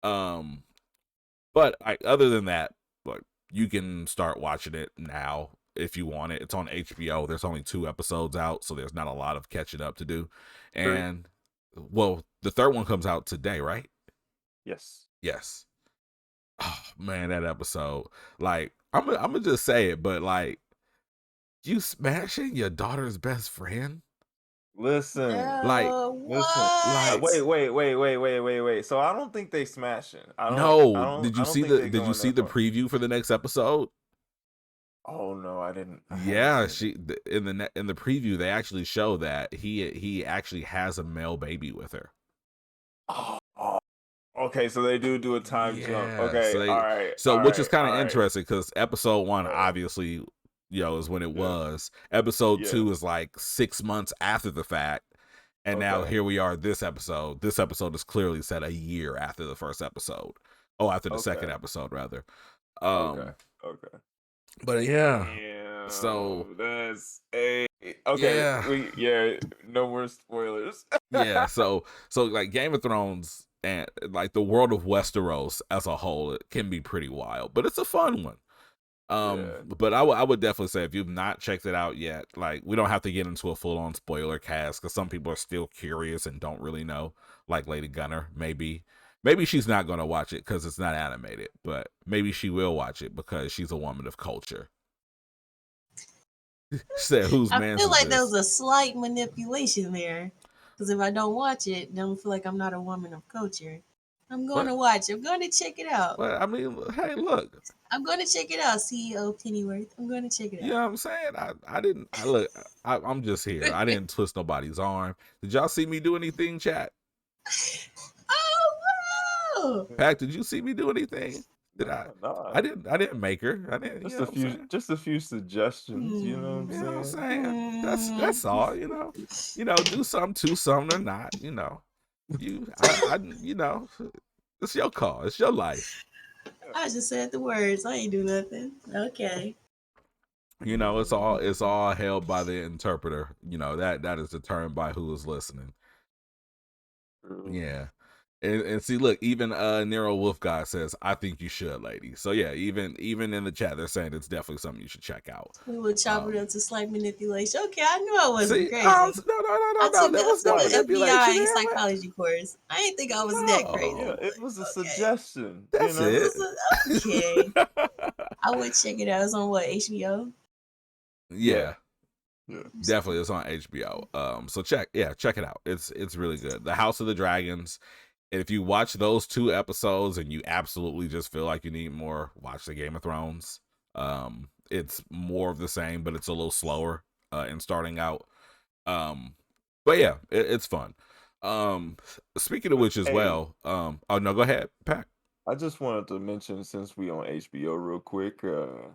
But other than that, like, you can start watching it now if you want it. It's on HBO. There's only 2 episodes out, so there's not a lot of catching up to do. And well, the 3rd one comes out today, right? Yes. Oh man, that episode. Like, I'm gonna just say it, but like, you smashing your daughter's best friend? Listen, like, what? wait. So I don't think they smashing. Did you see the preview for the next episode? Oh no, I didn't. Yeah, in the preview they actually show that he actually has a male baby with her. Oh, okay, so they do a time jump. Okay, so all right. So all which right, is kind of all right. interesting because episode 1 obviously, is when it was. Episode 2 is like 6 months after the fact, and now here we are. This episode is clearly set a year after the first episode. Oh, after the second episode, rather. Okay. But yeah. Damn, So that's okay. No more spoilers. Yeah. So like Game of Thrones and like the world of Westeros as a whole, it can be pretty wild, but it's a fun one. But I would definitely say if you've not checked it out yet, like, we don't have to get into a full on spoiler cast because some people are still curious and don't really know. Like Lady Gunner, maybe she's not going to watch it because it's not animated, but maybe she will watch it because she's a woman of culture. She said, I feel like there was a slight manipulation there. Because if I don't watch it, then I feel like I'm not a woman of culture. I'm going to watch it. I'm going to check it out. But I mean, hey, look. I'm going to check it out, CEO Pennyworth. I'm going to check it out. You know what I'm saying? I'm just here. I didn't twist nobody's arm. Did y'all see me do anything, chat? Oh, wow. Pac, did you see me do anything? No. I didn't make her. I didn't. Just a few suggestions. You know what I'm saying? That's all. Do something to something or not. It's your call. It's your life. I just said the words. I ain't do nothing. Okay. It's all held by the interpreter. That is determined by who is listening. Yeah. And see, look, even Nero Wolf Guy says, I think you should, lady. So yeah, even in the chat, they're saying it's definitely something you should check out. We would chop it up to slight manipulation. Okay, I knew I wasn't crazy. No. That was no FBI psychology course. I didn't think I was that crazy. Yeah, it was a suggestion. That's it. Okay. I would check it out. It's on what, HBO? Yeah. Definitely, it's on HBO. So check it out. It's really good. The House of the Dragons. And if you watch those 2 episodes and you absolutely just feel like you need more, watch the Game of Thrones. It's more of the same, but it's a little slower in starting out. But yeah, it's fun. Speaking of which as well, oh no, go ahead, Pat. I just wanted to mention, since we on HBO real quick,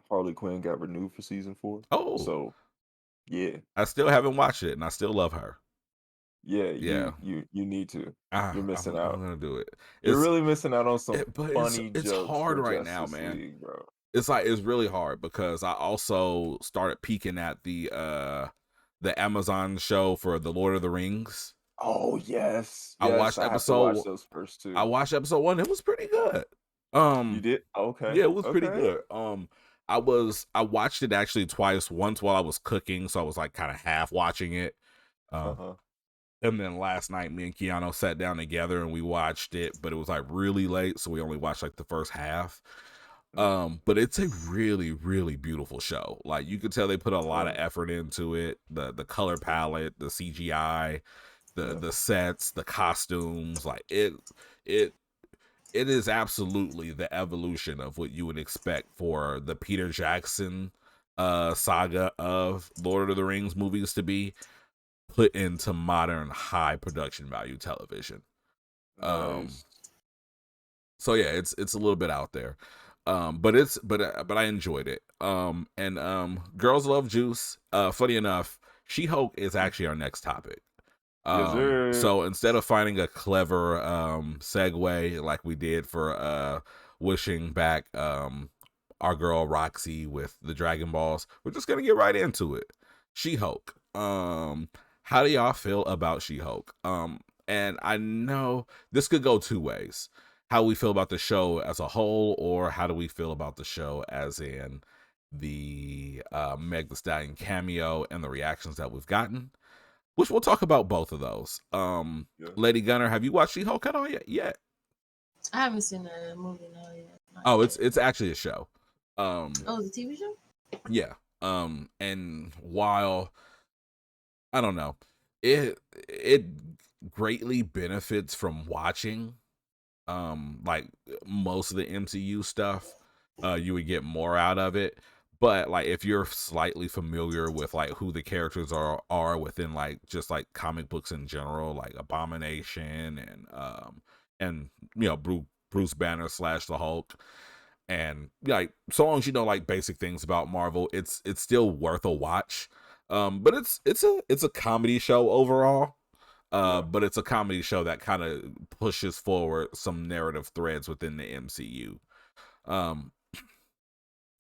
Harley Quinn got renewed for season 4. Oh, so yeah, I still haven't watched it, and I still love her. Yeah. You need to. You're missing out. I'm gonna do it. You're really missing out on some funny it's jokes. hard right now, man. League, bro. It's really hard because I also started peeking at the Amazon show for the Lord of the Rings. Oh yes. I watched episode. Watch those first 2. I watched episode 1. It was pretty good. You did? Okay. Yeah, it was pretty good. I watched it actually twice. Once while I was cooking, so I was like kind of half watching it. And then last night, me and Keanu sat down together and we watched it, but it was like really late, so we only watched like the first half. But it's a really, really beautiful show. Like, you could tell they put a lot of effort into it. The color palette, the CGI, the sets, the costumes, like it is absolutely the evolution of what you would expect for the Peter Jackson saga of Lord of the Rings movies to be put into modern high production value television. Nice. So yeah, it's a little bit out there. But I enjoyed it. And Girls Love Juice, funny enough, She-Hulk is actually our next topic. Yes, sir. So instead of finding a clever segue like we did for wishing back our girl Roxy with the Dragon Balls, we're just gonna get right into it. She-Hulk. How do y'all feel about She-Hulk? And I know this could go two ways. How we feel about the show as a whole, or how do we feel about the show as in the Meg Thee Stallion cameo and the reactions that we've gotten? Which we'll talk about both of those. Yeah. Lady Gunner, have you watched She-Hulk at all yet? I haven't seen the movie no yet. Not Oh, yet. it's actually a show. Oh, it's a TV show? Yeah. And while I don't know, it greatly benefits from watching like most of the MCU stuff. You would get more out of it. But like if you're slightly familiar with like who the characters are within like just like comic books in general, like Abomination and you know Bruce Banner / the Hulk, and like so long as you know like basic things about Marvel, it's still worth a watch. But it's a comedy show overall. But it's a comedy show that kind of pushes forward some narrative threads within the MCU.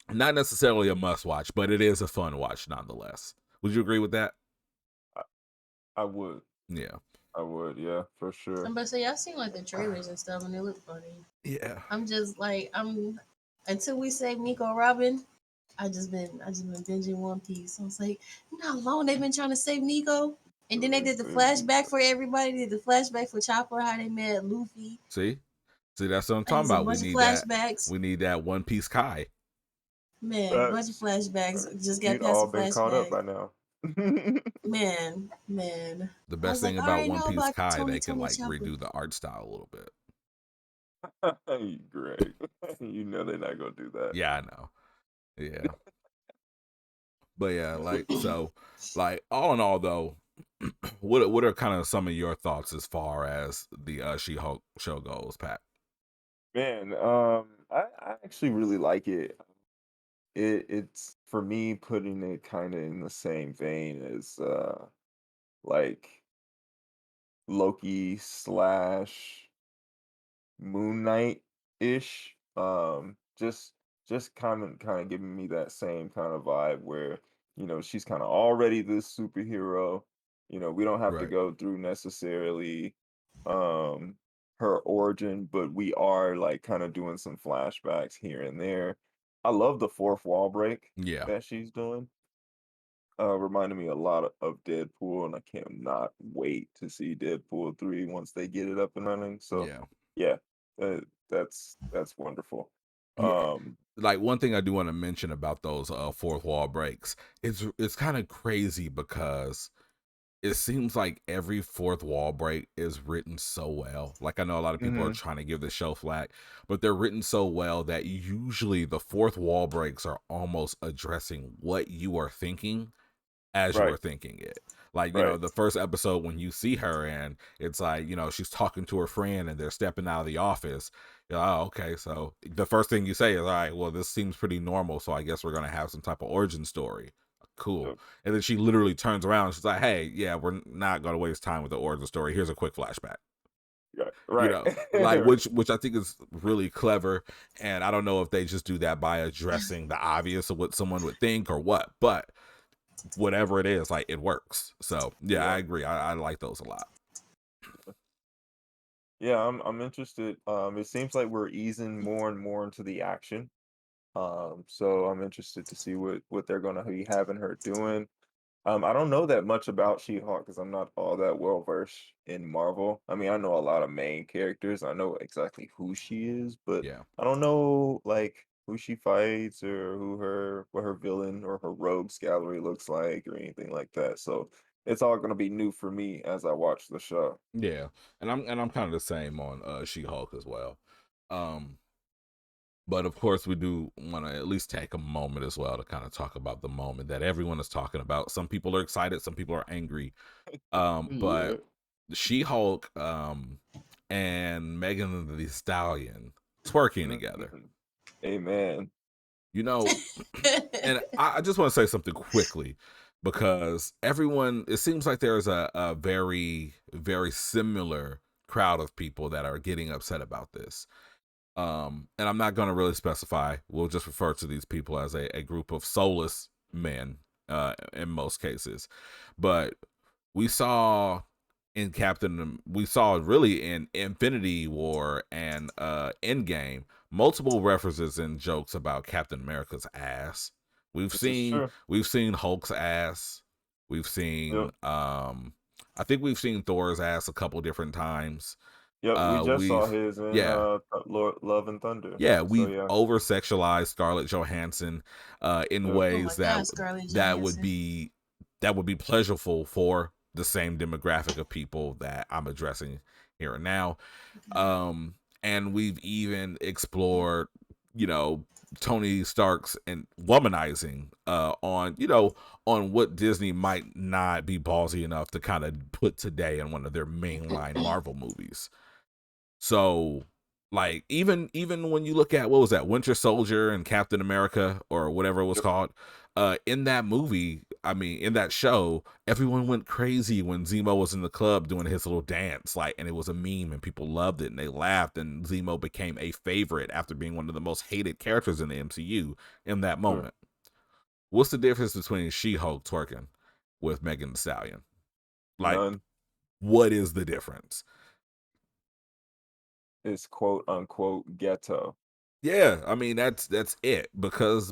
Not necessarily a must watch, but it is a fun watch nonetheless. Would you agree with that? I would. Yeah. I would, yeah, for sure. I'm about to say, I've seen like the trailers and stuff, and they look funny. Yeah. I'm just like, until we save Nico Robin, I just been binging One Piece. I was like, you know how long they've been trying to save Nico? And then they did the flashback for everybody. They did the flashback for Chopper, how they met Luffy. See, that's what I'm And talking there's a about. bunch of flashbacks. We need that One Piece Kai. Man, bunch of flashbacks. Just got You'd past all the been caught up flashback. by now. Man. The I best was thing like, about alright, One know Piece about Kai, Tony, they can Tony like Chopper. redo the art style a little bit. Greg, you know they're not gonna do that. Yeah, I know. Yeah. But yeah, like so, like all in all though, what are kind of some of your thoughts as far as the She-Hulk show goes, Pat? Man, I actually really like it. It's for me putting it kind of in the same vein as like Loki slash Moon Knight ish. Just kind of giving me that same kind of vibe where she's kind of already this superhero. We don't have to Right. go through necessarily um her origin, but we are like kind of doing some flashbacks here and there. I love the fourth wall break Yeah. that she's doing. Reminded me a lot of Deadpool, and I cannot wait to see Deadpool 3 once they get it up and running. So Yeah. yeah, that's wonderful. Yeah. Um, Like one thing I do want to mention about those fourth wall breaks, it's kind of crazy because it seems like every fourth wall break is written so well. Like I know a lot of people are mhm, trying to give the show flack, but they're written so well that usually the fourth wall breaks are almost addressing what you are thinking as you right, are thinking it. Like, right, the first episode when you see her and it's like, she's talking to her friend and they're stepping out of the office. You're like, oh, okay. So the first thing you say is, all right, well, this seems pretty normal. So I guess we're going to have some type of origin story. Cool. yep, And then she literally turns around and she's like, hey, yeah, we're not going to waste time with the origin story. Here's a quick flashback. yeah, You right, know, like which I think is really clever. And I don't know if they just do that by addressing the obvious of what someone would think or what, but whatever it is, like it works. So yeah, yeah, I agree. I like those a lot. yeah. I'm interested. It seems like we're easing more and more into the action. So I'm interested to see what they're gonna be having her doing. I don't know that much about She-Hulk because I'm not all that well versed in Marvel. I mean, I know a lot of main characters. I know exactly who she is, but Yeah. I don't know like who she fights or what her villain or her rogues gallery looks like or anything like that. So it's all gonna be new for me as I watch the show. Yeah. And I'm kind of the same on She-Hulk as well. But of course we do want to at least take a moment as well to kind of talk about the moment that everyone is talking about. Some people are excited, some people are angry. Yeah. But She-Hulk and Megan Thee Stallion twerking together. Mhm. Amen. And I just want to say something quickly. because everyone, it seems like there's a very, very similar crowd of people that are getting upset about this. And I'm not going to really specify. We'll just refer to these people as a group of soulless men, in most cases. But we saw we saw really in Infinity War and Endgame, multiple references and jokes about Captain America's ass. This is true. We've seen Hulk's ass. We've Yep. seen I think we've seen Thor's ass a couple different times. Yep. We just saw We've his in Yeah, Lord Love and Thunder. yeah, So we've yeah. over sexualized Scarlett Johansson in Yep. Oh my ways God, Scarlett that would Johansson. be pleasurable for the same demographic of people that I'm addressing here and now. Okay. And we've even explored, you know, Tony Stark's and womanizing on, on what Disney might not be ballsy enough to kind of put today in one of their mainline Marvel movies. So, like, even when you look at, what was that, Winter Soldier and Captain America or whatever it was Yep. called, in that movie, I mean, in that show, everyone went crazy when Zemo was in the club doing his little dance, like, and it was a meme and people loved it and they laughed, and Zemo became a favorite after being one of the most hated characters in the MCU in that Sure. moment. What's the difference between She-Hulk twerking with Megan Thee Stallion? Like, None. what is the difference? It's quote unquote ghetto. Yeah, I mean that's it, because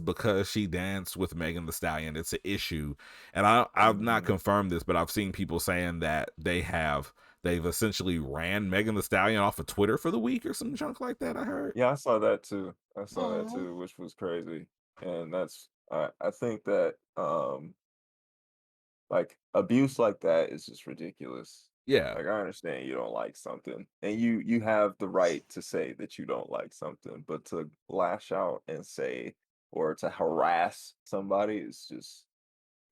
she danced with Megan Thee Stallion. It's an issue, and I've not Mhm. confirmed this, but I've seen people saying that they've essentially ran Megan Thee Stallion off of Twitter for the week or some junk like that. I heard. Yeah, I saw that too. I saw that Oh, too, which was crazy. And that's I think that like abuse like that is just ridiculous. Yeah, Like I understand you don't like something and you have the right to say that you don't like something, but to lash out and say or to harass somebody is just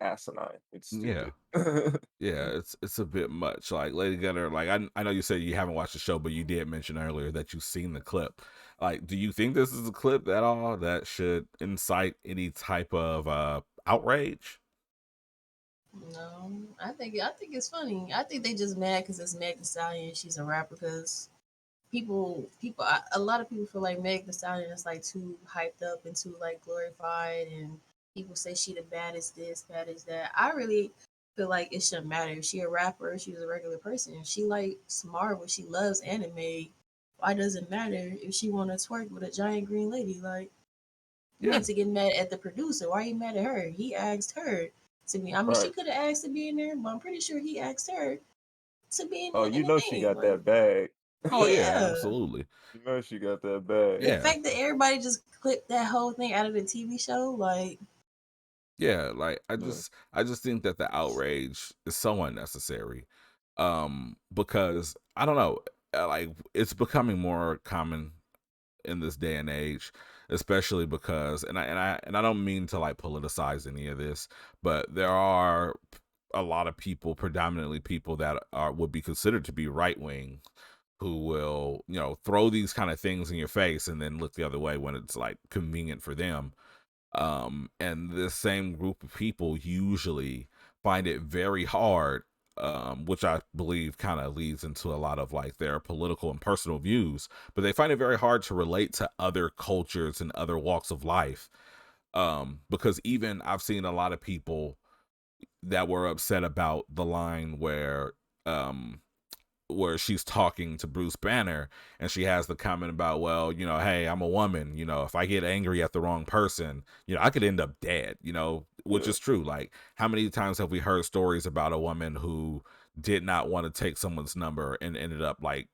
asinine. It's yeah, stupid. yeah. It's a bit much. Like, Lady Gunner, like, I know you said you haven't watched the show, but you did mention earlier that you've seen the clip. Like, do you think this is a clip at all that should incite any type of outrage? no. I think it's funny. I think they just mad because it's Meg Thee Stallion. She's a rapper. Because a lot of people feel like Meg Thee Stallion is like too hyped up and too like glorified, and people say she the baddest this, baddest that. I really feel like it shouldn't matter if she a rapper, she's a regular person. If she likes Marvel, she loves anime. Why does it matter if she want to twerk with a giant green lady? Like, you Yeah, need to get mad at the producer. Why are you mad at her? He asked her to be. I mean, she Right. could have asked to be in there, but I'm pretty sure he asked her to be Oh, in you the know she thing. got Like, that bag. oh yeah, yeah. absolutely. You know she got that bag. The Yeah, fact that everybody just clipped that whole thing out of the TV show, like, yeah, like, Yeah. I just think that the outrage is so unnecessary. Because I don't know, like, it's becoming more common in this day and age, especially because, and I don't mean to like politicize any of this, but there are a lot of people, predominantly people that are would be considered to be right wing, who will, throw these kind of things in your face and then look the other way when it's like convenient for them. And this same group of people usually find it very hard, which I believe kind of leads into a lot of like their political and personal views, but they find it very hard to relate to other cultures and other walks of life. Because even I've seen a lot of people that were upset about the line um, where she's talking to Bruce Banner and she has the comment about, well, hey, I'm a woman, if I get angry at the wrong person, I could end up dead, which Yeah. is true. Like, how many times have we heard stories about a woman who did not want to take someone's number and ended up, like,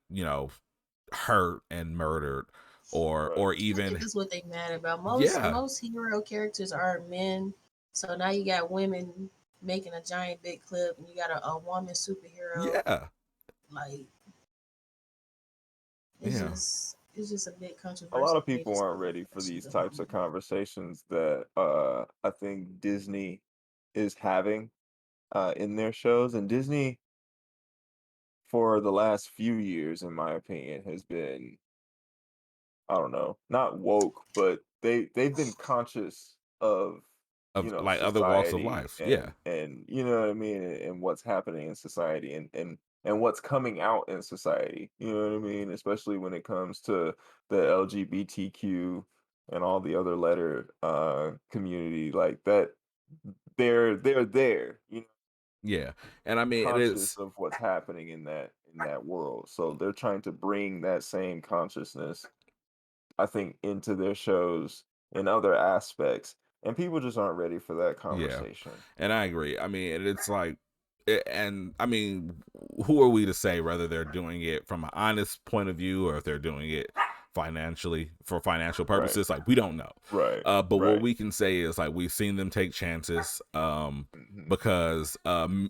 hurt and murdered, or Right. or I think even, that's what they mad about. Most yeah, most hero characters are men, so now you got women making a giant big clip, and you got a woman superhero. yeah, Like, yeah, it's just a bit A lot controversial of for me people just to aren't believe ready for that she's these a types woman. of conversations that I think Disney is having in their shows. And Disney, for the last few years, in my opinion, has been, I don't know, not woke, but they've been conscious of of like other walks of society life. Yeah. and you know what I mean, and what's happening in society and what's coming out in society. You know what I mean, especially when it comes to the LGBTQ and all the other letter community like that. They're there, you know, Yeah. And I mean, it conscious is, of what's happening in that world. So they're trying to bring that same consciousness, I think, into their shows and other aspects. And people just aren't ready for that yeah. conversation. And I agree. I mean, it's like, and I mean, who are we to say whether they're doing it from an honest point of view or if they're doing it financially for financial Right, purposes? Like, we don't know. right, But what right. we can say is like we've seen them take chances. Hmm. Because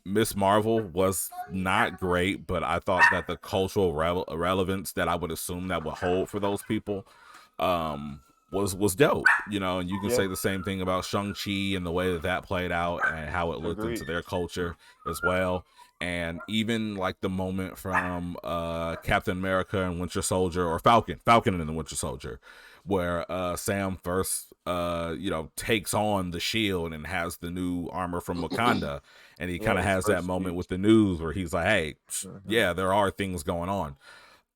Miss Marvel was not great, but I thought that the cultural relevance that I would assume that would hold for those people, um, was dope, you know. And you can Yeah, say the same thing about Shang-Chi and the way that that played out and how it looked into agreed. their culture as well. And even like the moment from Captain America and Winter Soldier, or Falcon and the Winter Soldier, where Sam first you know, takes on the shield and has the new armor from Wakanda, and he Yeah, kind of his has that first moment speech. with the news where he's like, hey, Hmm. yeah, there are things going on.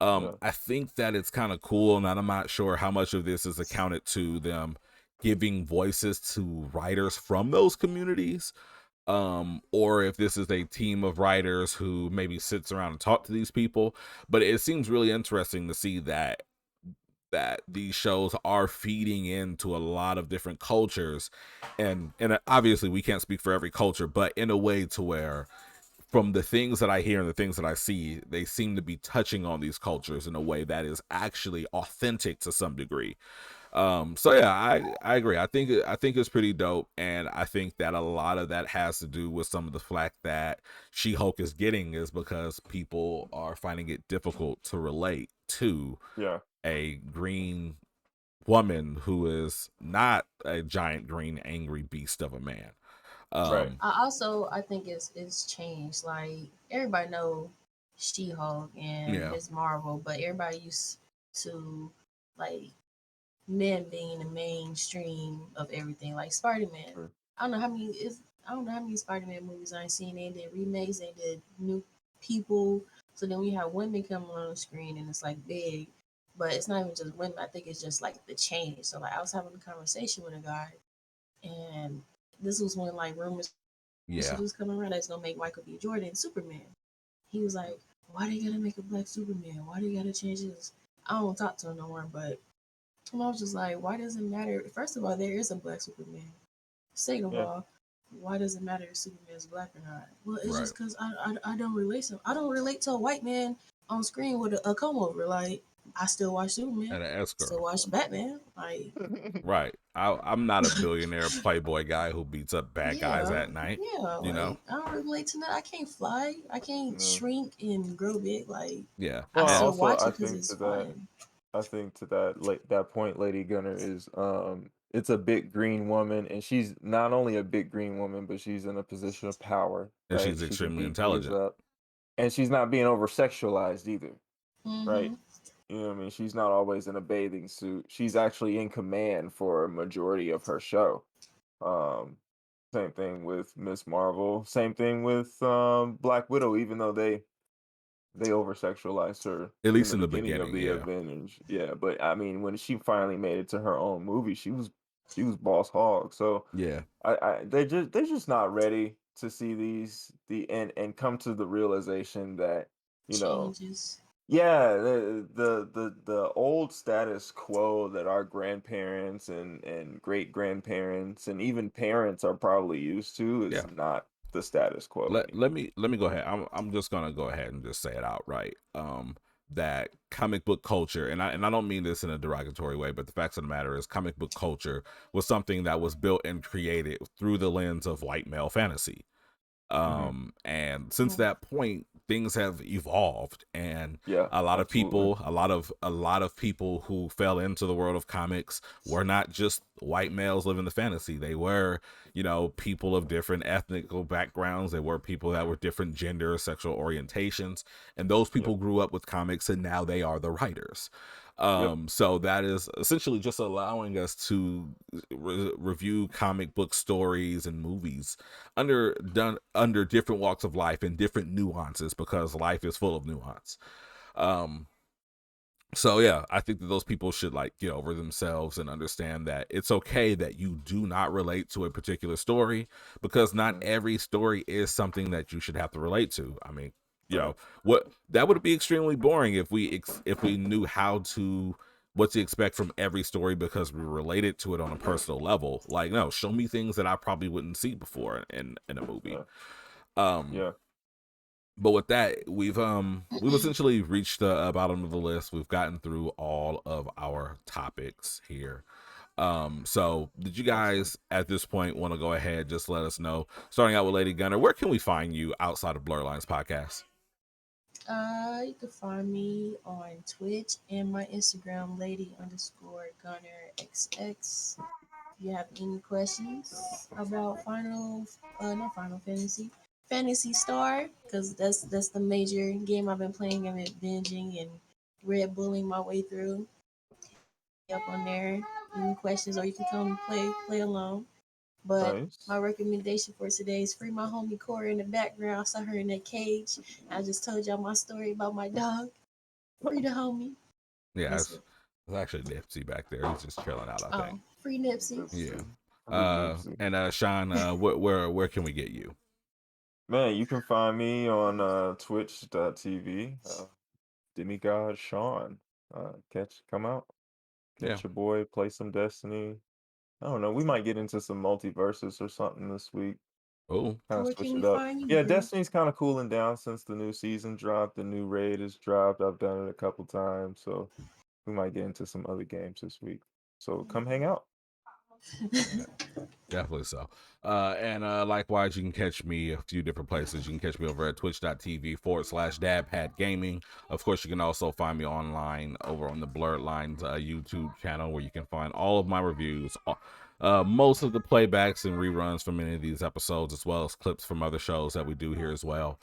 Yeah, I think that it's kind of cool, and I'm not sure how much of this is accounted to them giving voices to writers from those communities, or if this is a team of writers who maybe sits around and talk to these people. But it seems really interesting to see that these shows are feeding into a lot of different cultures, and obviously we can't speak for every culture, but in a way to where, from the things that I hear and the things that I see, they seem to be touching on these cultures in a way that is actually authentic to some degree. So yeah, I agree. I think it's pretty dope, and I think that a lot of that has to do with some of the flack that She-Hulk is getting, is because people are finding it difficult to relate to yeah, a green woman who is not a giant green angry beast of a man. right. I think it's changed. Like everybody know She-Hulk and Yeah, Ms. Marvel, but everybody used to like men being the mainstream of everything. Like Spider-Man. Sure. I don't know how many is I don't know how many Spider-Man movies I've seen. They did remakes, they did new people. So then we have women coming on the screen and it's like big. But it's not even just women. I think it's just like the change. So like I was having a conversation with a guy and this was when like rumors yeah, was coming around that's gonna make Michael B. Jordan Superman. He was like, why they gotta make a black Superman? Why they gotta change this? I don't talk to him no more, but and I was just like, why does it matter? First of all, there is a black Superman. Second of Yeah. all, why does it matter if Superman is black or not? Well, it's right. just because I don't relate to I don't relate to a white man on screen with a comb over. Like I still watch Superman, And an S still girl. watch Batman. Like Right. I'm not a billionaire playboy guy who beats up bad guys yeah, at night. yeah. You know. Like I don't relate to that. I can't fly. I can't Yeah. shrink and grow big. Like Yeah. I Well, And still also watch it because it's fun. I think to that that point, Lady Gunner is it's a big green woman, and she's not only a big green woman, but she's in a position of power, and right? she's She can extremely beat niggas intelligent. up, and she's not being over sexualized either, right? Mm-hmm. You know what I mean? She's not always in a bathing suit. She's actually in command for a majority of her show. Um, Same thing with Miss Marvel. Same thing with Black Widow, even though they over sexualized her At in least the in the beginning of beginning, the yeah. Avengers. Yeah, but I mean, when she finally made it to her own movie, she was boss hog. So Yeah. they're just not ready to see the and come to the realization that, you know, Changes. yeah, the old status quo that our grandparents and great grandparents and even parents are probably used to is Yeah. not the status quo anymore. Let me go ahead. I'm just gonna go ahead and just say it outright. That comic book culture, and I don't mean this in a derogatory way, but the facts of the matter is comic book culture was something that was built and created through the lens of white male fantasy. Hmm. And since that point, things have evolved, and Yeah, a lot of absolutely. people, a lot of people who fell into the world of comics were not just white males living the fantasy. They were, you know, people of different ethnic backgrounds. They were people that were different gender, sexual orientations, and those Yep. people grew up with comics, and now they are the writers. So that is essentially just allowing us to review comic book stories and movies under different walks of life and different nuances, because life is full of nuance. So yeah, I think that those people should like get over themselves and understand that it's okay that you do not relate to a particular story, because not every story is something that you should have to relate to. I mean, you know, what that would be extremely boring if we knew what to expect from every story because we related to it on a personal level. Like, no, show me things that I probably wouldn't see before in a movie. But with that, we've essentially reached the bottom of the list. We've gotten through all of our topics here. So did you guys at this point want to go ahead, just let us know, starting out with Lady Gunner, where can we find you outside of Blerd Lines Podcast? You can find me on Twitch and my Instagram, lady_gunner XX. If you have any questions about not Final Fantasy, Fantasy Star, because that's the major game I've been playing. I've been binging and Red Bulling my way through. Up on there, any questions, or you can come play alone. But my recommendation for today is free my homie Cora in the background. I saw her in that cage. I just told y'all my story about my dog. Free the homie. Yeah, it's actually Nipsey back there. He's just chilling out, I think. Free Nipsey. Yeah. And Sean, where can we get you? Man, you can find me on twitch.tv. Demigod Sean. Come out. Catch your boy, play some Destiny. I don't know. We might get into some multiverses or something this week. Oh, kind of switch it up. Yeah, Destiny's kind of cooling down since the new season dropped. The new raid has dropped. I've done it a couple times, so we might get into some other games this week. So come hang out. Definitely so. And likewise, you can catch me a few different places. You can catch me over at twitch.tv/DabPatGaming. Of course, you can also find me online over on the Blerd Lines YouTube channel, where you can find all of my reviews, most of the playbacks and reruns from many of these episodes, as well as clips from other shows that we do here as well.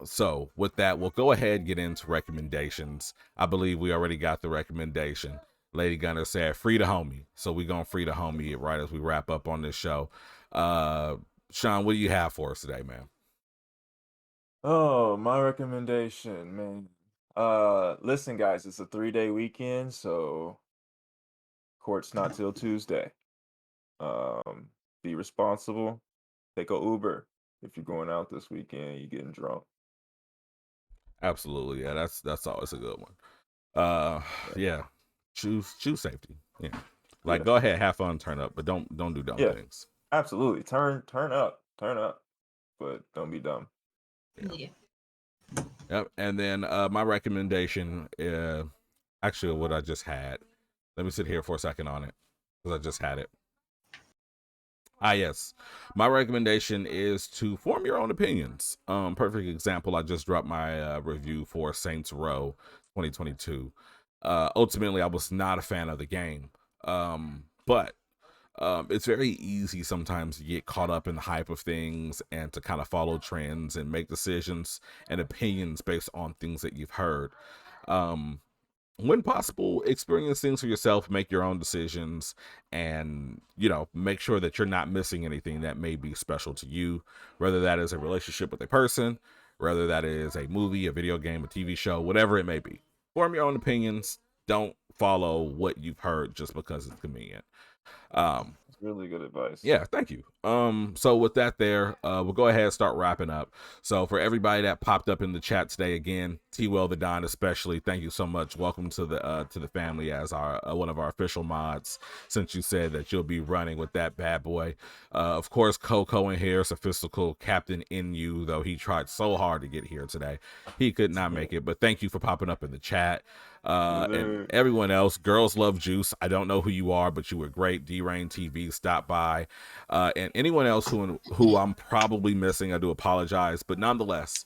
So with that, we'll go ahead and get into recommendations. I believe we already got the recommendation. Lady Gunner said, free the homie. So we're going to free the homie right as we wrap up on this show. Sean, what do you have for us today, man? Oh, my recommendation, man. Listen, guys, it's a 3-day weekend, so court's not till Tuesday. Be responsible. Take a Uber if you're going out this weekend. You're getting drunk. Absolutely, yeah. That's always a good one. Yeah. Choose safety. Yeah. Like, go ahead, have fun, turn up, but don't do dumb things. Absolutely. Turn up, but don't be dumb. Yeah. Yep. And then my recommendation, actually what I just had. Let me sit here for a second on it, because I just had it. Yes. My recommendation is to form your own opinions. Perfect example, I just dropped my review for Saints Row 2022. Ultimately, I was not a fan of the game. But it's very easy sometimes to get caught up in the hype of things and to kind of follow trends and make decisions and opinions based on things that you've heard. When possible, experience things for yourself, make your own decisions, and, make sure that you're not missing anything that may be special to you, whether that is a relationship with a person, whether that is a movie, a video game, a TV show, whatever it may be. Form your own opinions. Don't follow what you've heard just because it's convenient. It's really good advice. Yeah, thank you. So with that there, we'll go ahead and start wrapping up. So for everybody that popped up in the chat today, again, T-Well the Don especially, thank you so much. Welcome to the family as our one of our official mods, since you said that you'll be running with that bad boy. Of course, Coco in here, sophistical captain in you, though he tried so hard to get here today. He could not make it, but thank you for popping up in the chat. And everyone else, Girls Love Juice, I don't know who you are, but you were great. D-Rain TV stopped by. And anyone else who I'm probably missing, I do apologize. But nonetheless,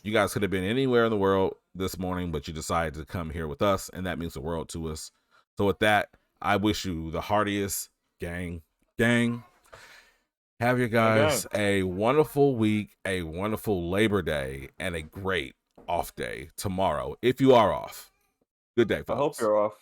you guys could have been anywhere in the world this morning, but you decided to come here with us, and that means the world to us. So with that, I wish you the heartiest gang. Have you guys a wonderful week, a wonderful Labor Day, and a great off day tomorrow, if you are off. Good day, I hope folks. you're off.